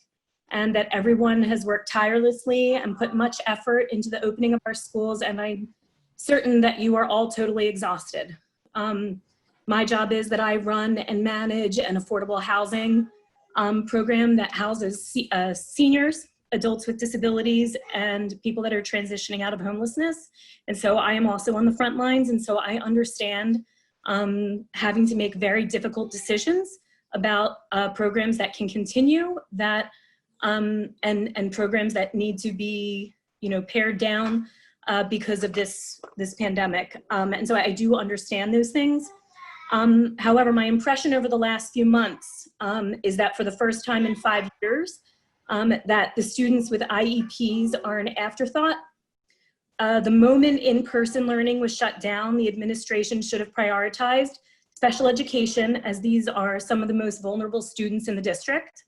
and that everyone has worked tirelessly and put much effort into the opening of our schools, and I'm certain that you are all totally exhausted. My job is that I run and manage an affordable housing program that houses seniors, adults with disabilities, and people that are transitioning out of homelessness. And so I am also on the front lines, and so I understand having to make very difficult decisions about programs that can continue, that and programs that need to be, pared down because of this pandemic. And so I do understand those things. However, my impression over the last few months is that for the first time in 5 years, that the students with IEPs are an afterthought. The moment in-person learning was shut down, the administration should have prioritized special education, as these are some of the most vulnerable students in the district.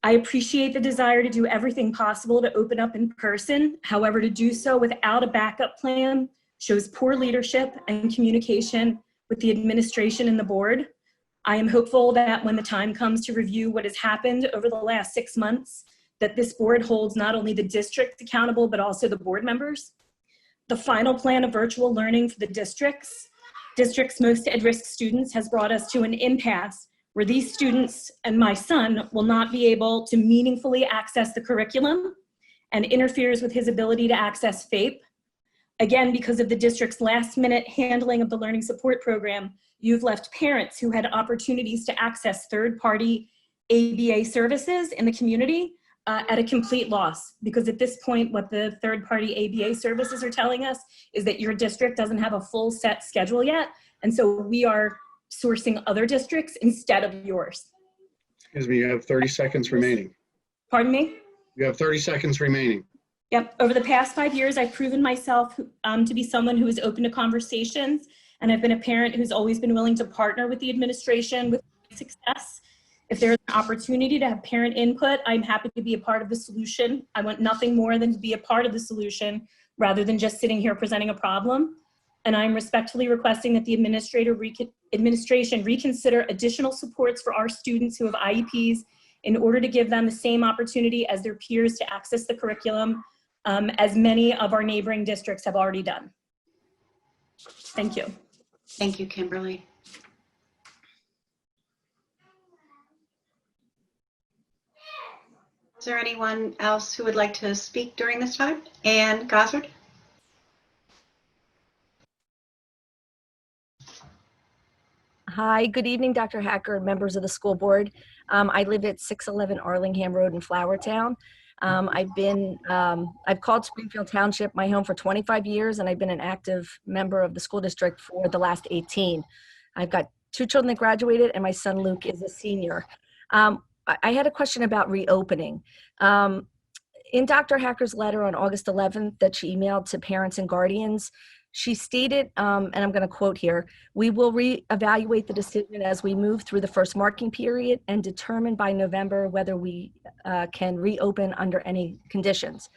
I appreciate the desire to do everything possible to open up in person. However, to do so without a backup plan shows poor leadership and communication with the administration and the board. I am hopeful that when the time comes to review what has happened over the last 6 months, that this board holds not only the district accountable, but also the board members. The final plan of virtual learning for the district's most at-risk students has brought us to an impasse where these students and my son will not be able to meaningfully access the curriculum and interferes with his ability to access FAPE. Again, because of the district's last-minute handling of the learning support program, you've left parents who had opportunities to access third-party ABA services in the community at a complete loss. Because at this point, what the third-party ABA services are telling us is that your district doesn't have a full set schedule yet, and so we are sourcing other districts instead of yours. Excuse me, you have 30 seconds remaining. Pardon me? You have 30 seconds remaining. Yep, over the past 5 years, I've proven myself to be someone who is open to conversations, and I've been a parent who's always been willing to partner with the administration with success. If there's an opportunity to have parent input, I'm happy to be a part of the solution. I want nothing more than to be a part of the solution rather than just sitting here presenting a problem. And I'm respectfully requesting that the administration reconsider additional supports for our students who have IEPs in order to give them the same opportunity as their peers to access the curriculum, as many of our neighboring districts have already done. Thank you. Thank you, Kimberly. Is there anyone else who would like to speak during this time? Ann Gosford? Hi, good evening, Dr. Hacker and members of the school board. I live at 611 Arlingham Road in Flowertown. I've called Springfield Township my home for 25 years, and I've been an active member of the school district for the last 18. I've got 2 children that graduated, and my son Luke is a senior. I had a question about reopening. In Dr. Hacker's letter on August 11th that she emailed to parents and guardians, she stated, and I'm going to quote here, "We will reevaluate the decision as we move through the first marking period and determine by November whether we can reopen under any conditions."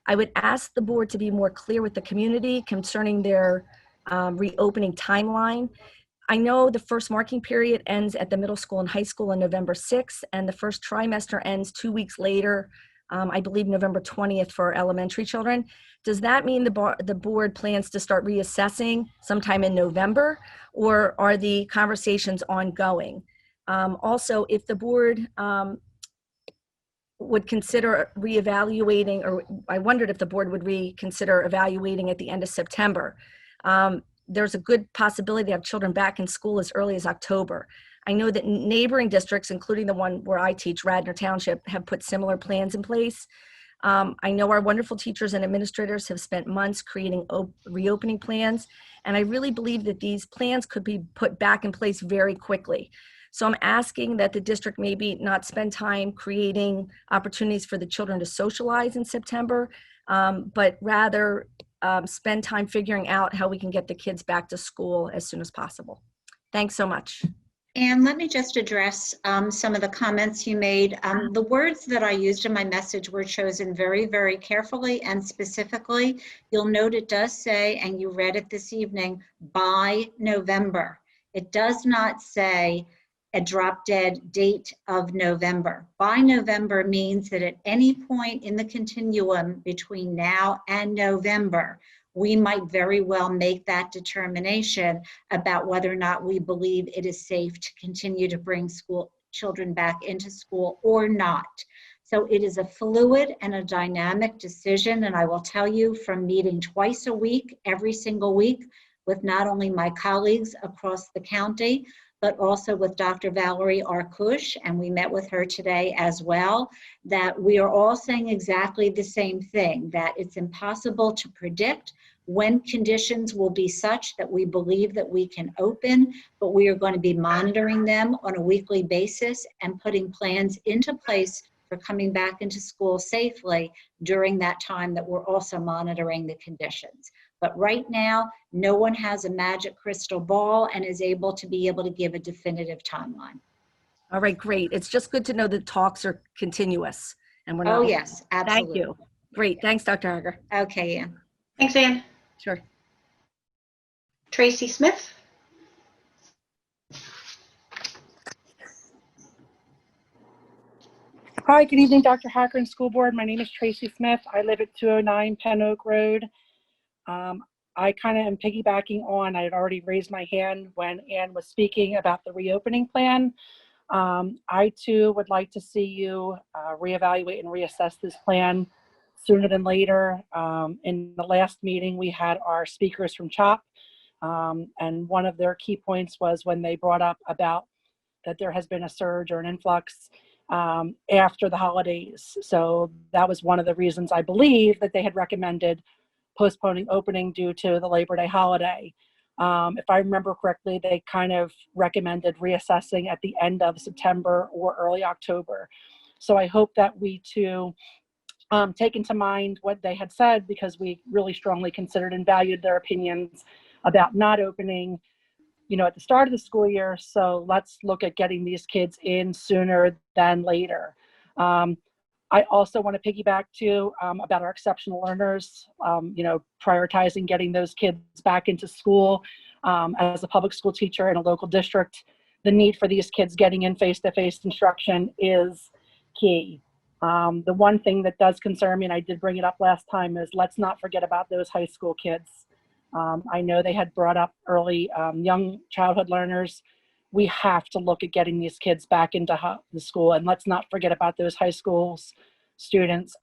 I would ask the board to be more clear with the community concerning their reopening timeline. I know the first marking period ends at the middle school and high school on November 6th, and the first trimester ends 2 weeks later, I believe November 20th for elementary children. Does that mean the board plans to start reassessing sometime in November, or are the conversations ongoing? Also, if the board would consider reevaluating, or I wondered if the board would reconsider evaluating at the end of September. There's a good possibility to have children back in school as early as October. I know that neighboring districts, including the one where I teach, Radnor Township, have put similar plans in place. I know our wonderful teachers and administrators have spent months creating reopening plans, and I really believe that these plans could be put back in place very quickly. So I'm asking that the district maybe not spend time creating opportunities for the children to socialize in September, but rather spend time figuring out how we can get the kids back to school as soon as possible. Thanks so much. And let me just address some of the comments you made. The words that I used in my message were chosen very, very carefully and specifically. You'll note it does say, and you read it this evening, by November. It does not say a drop dead date of November. By November means that at any point in the continuum between now and November, we might very well make that determination about whether or not we believe it is safe to continue to bring school children back into school or not. So it is a fluid and a dynamic decision, and I will tell you from meeting twice a week, every single week, with not only my colleagues across the county, but also with Dr. Valerie Arkush, and we met with her today as well, that we are all saying exactly the same thing, that it's impossible to predict when conditions will be such that we believe that we can open, but we are going to be monitoring them on a weekly basis and putting plans into place for coming back into school safely during that time that we're also monitoring the conditions. But right now, no one has a magic crystal ball and is able to give a definitive timeline. All right, great. It's just good to know that talks are continuous and we're not. Oh, yes, absolutely. Thank you. Great. Thanks, Dr. Hager. Okay, Ann. Thanks, Ann. Sure. Tracy Smith? Hi, good evening, Dr. Hacker and School Board. My name is Tracy Smith. I live at 209 Penn Oak Road. I kind of am piggybacking on, I had already raised my hand when Ann was speaking about the reopening plan. I too would like to see you reevaluate and reassess this plan sooner than later. In the last meeting, we had our speakers from CHOP, and one of their key points was when they brought up about that there has been a surge or an influx after the holidays. So that was one of the reasons I believe that they had recommended postponing opening due to the Labor Day holiday. If I remember correctly, they kind of recommended reassessing at the end of September or early October. So I hope that we too take into mind what they had said, because we really strongly considered and valued their opinions about not opening, at the start of the school year. So let's look at getting these kids in sooner than later. I also want to piggyback too about our exceptional learners, prioritizing getting those kids back into school. As a public school teacher in a local district, the need for these kids getting in face-to-face instruction is key. The one thing that does concern me, and I did bring it up last time, is let's not forget about those high school kids. I know they had brought up early young childhood learners. We have to look at getting these kids back into the school, and let's not forget about those high schools students,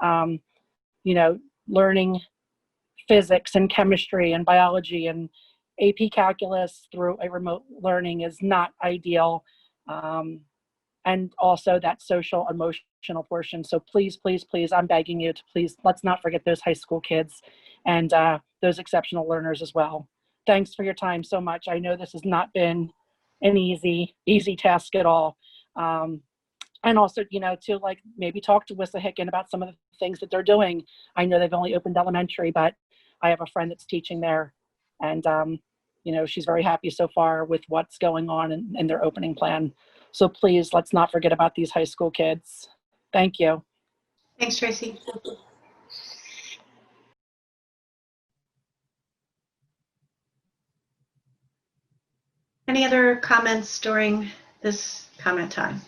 learning physics and chemistry and biology and AP calculus through a remote learning is not ideal. And also that social emotional portion. So please, please, please, I'm begging you to please, let's not forget those high school kids and those exceptional learners as well. Thanks for your time so much. I know this has not been an easy task at all. And also, to maybe talk to Wissahickon about some of the things that they're doing. I know they've only opened elementary, but I have a friend that's teaching there, and she's very happy so far with what's going on in their opening plan. So please, let's not forget about these high school kids. Thank you. Thanks, Tracy. Any other comments during this comment time?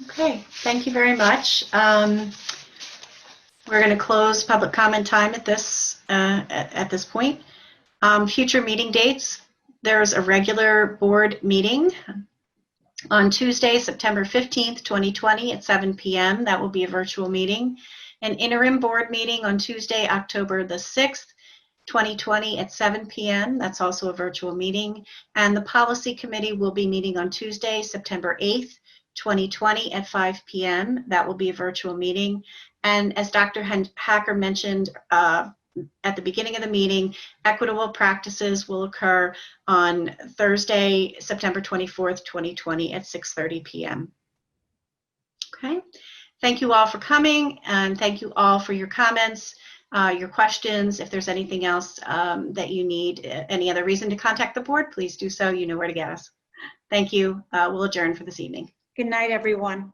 Okay, thank you very much. We're going to close public comment time at this point. Future meeting dates. There's a regular board meeting on Tuesday, September 15th, 2020 at 7 p.m. That will be a virtual meeting. An interim board meeting on Tuesday, October the 6th, 2020 at 7 p.m. That's also a virtual meeting. And the policy committee will be meeting on Tuesday, September 8th, 2020 at 5 p.m. That will be a virtual meeting. And as Dr. Hacker mentioned at the beginning of the meeting, equitable practices will occur on Thursday, September 24th, 2020 at 6:30 p.m. Okay. Thank you all for coming, and thank you all for your comments, your questions. If there's anything else that you need, any other reason to contact the board, please do so. You know where to get us. Thank you. We'll adjourn for this evening. Good night, everyone.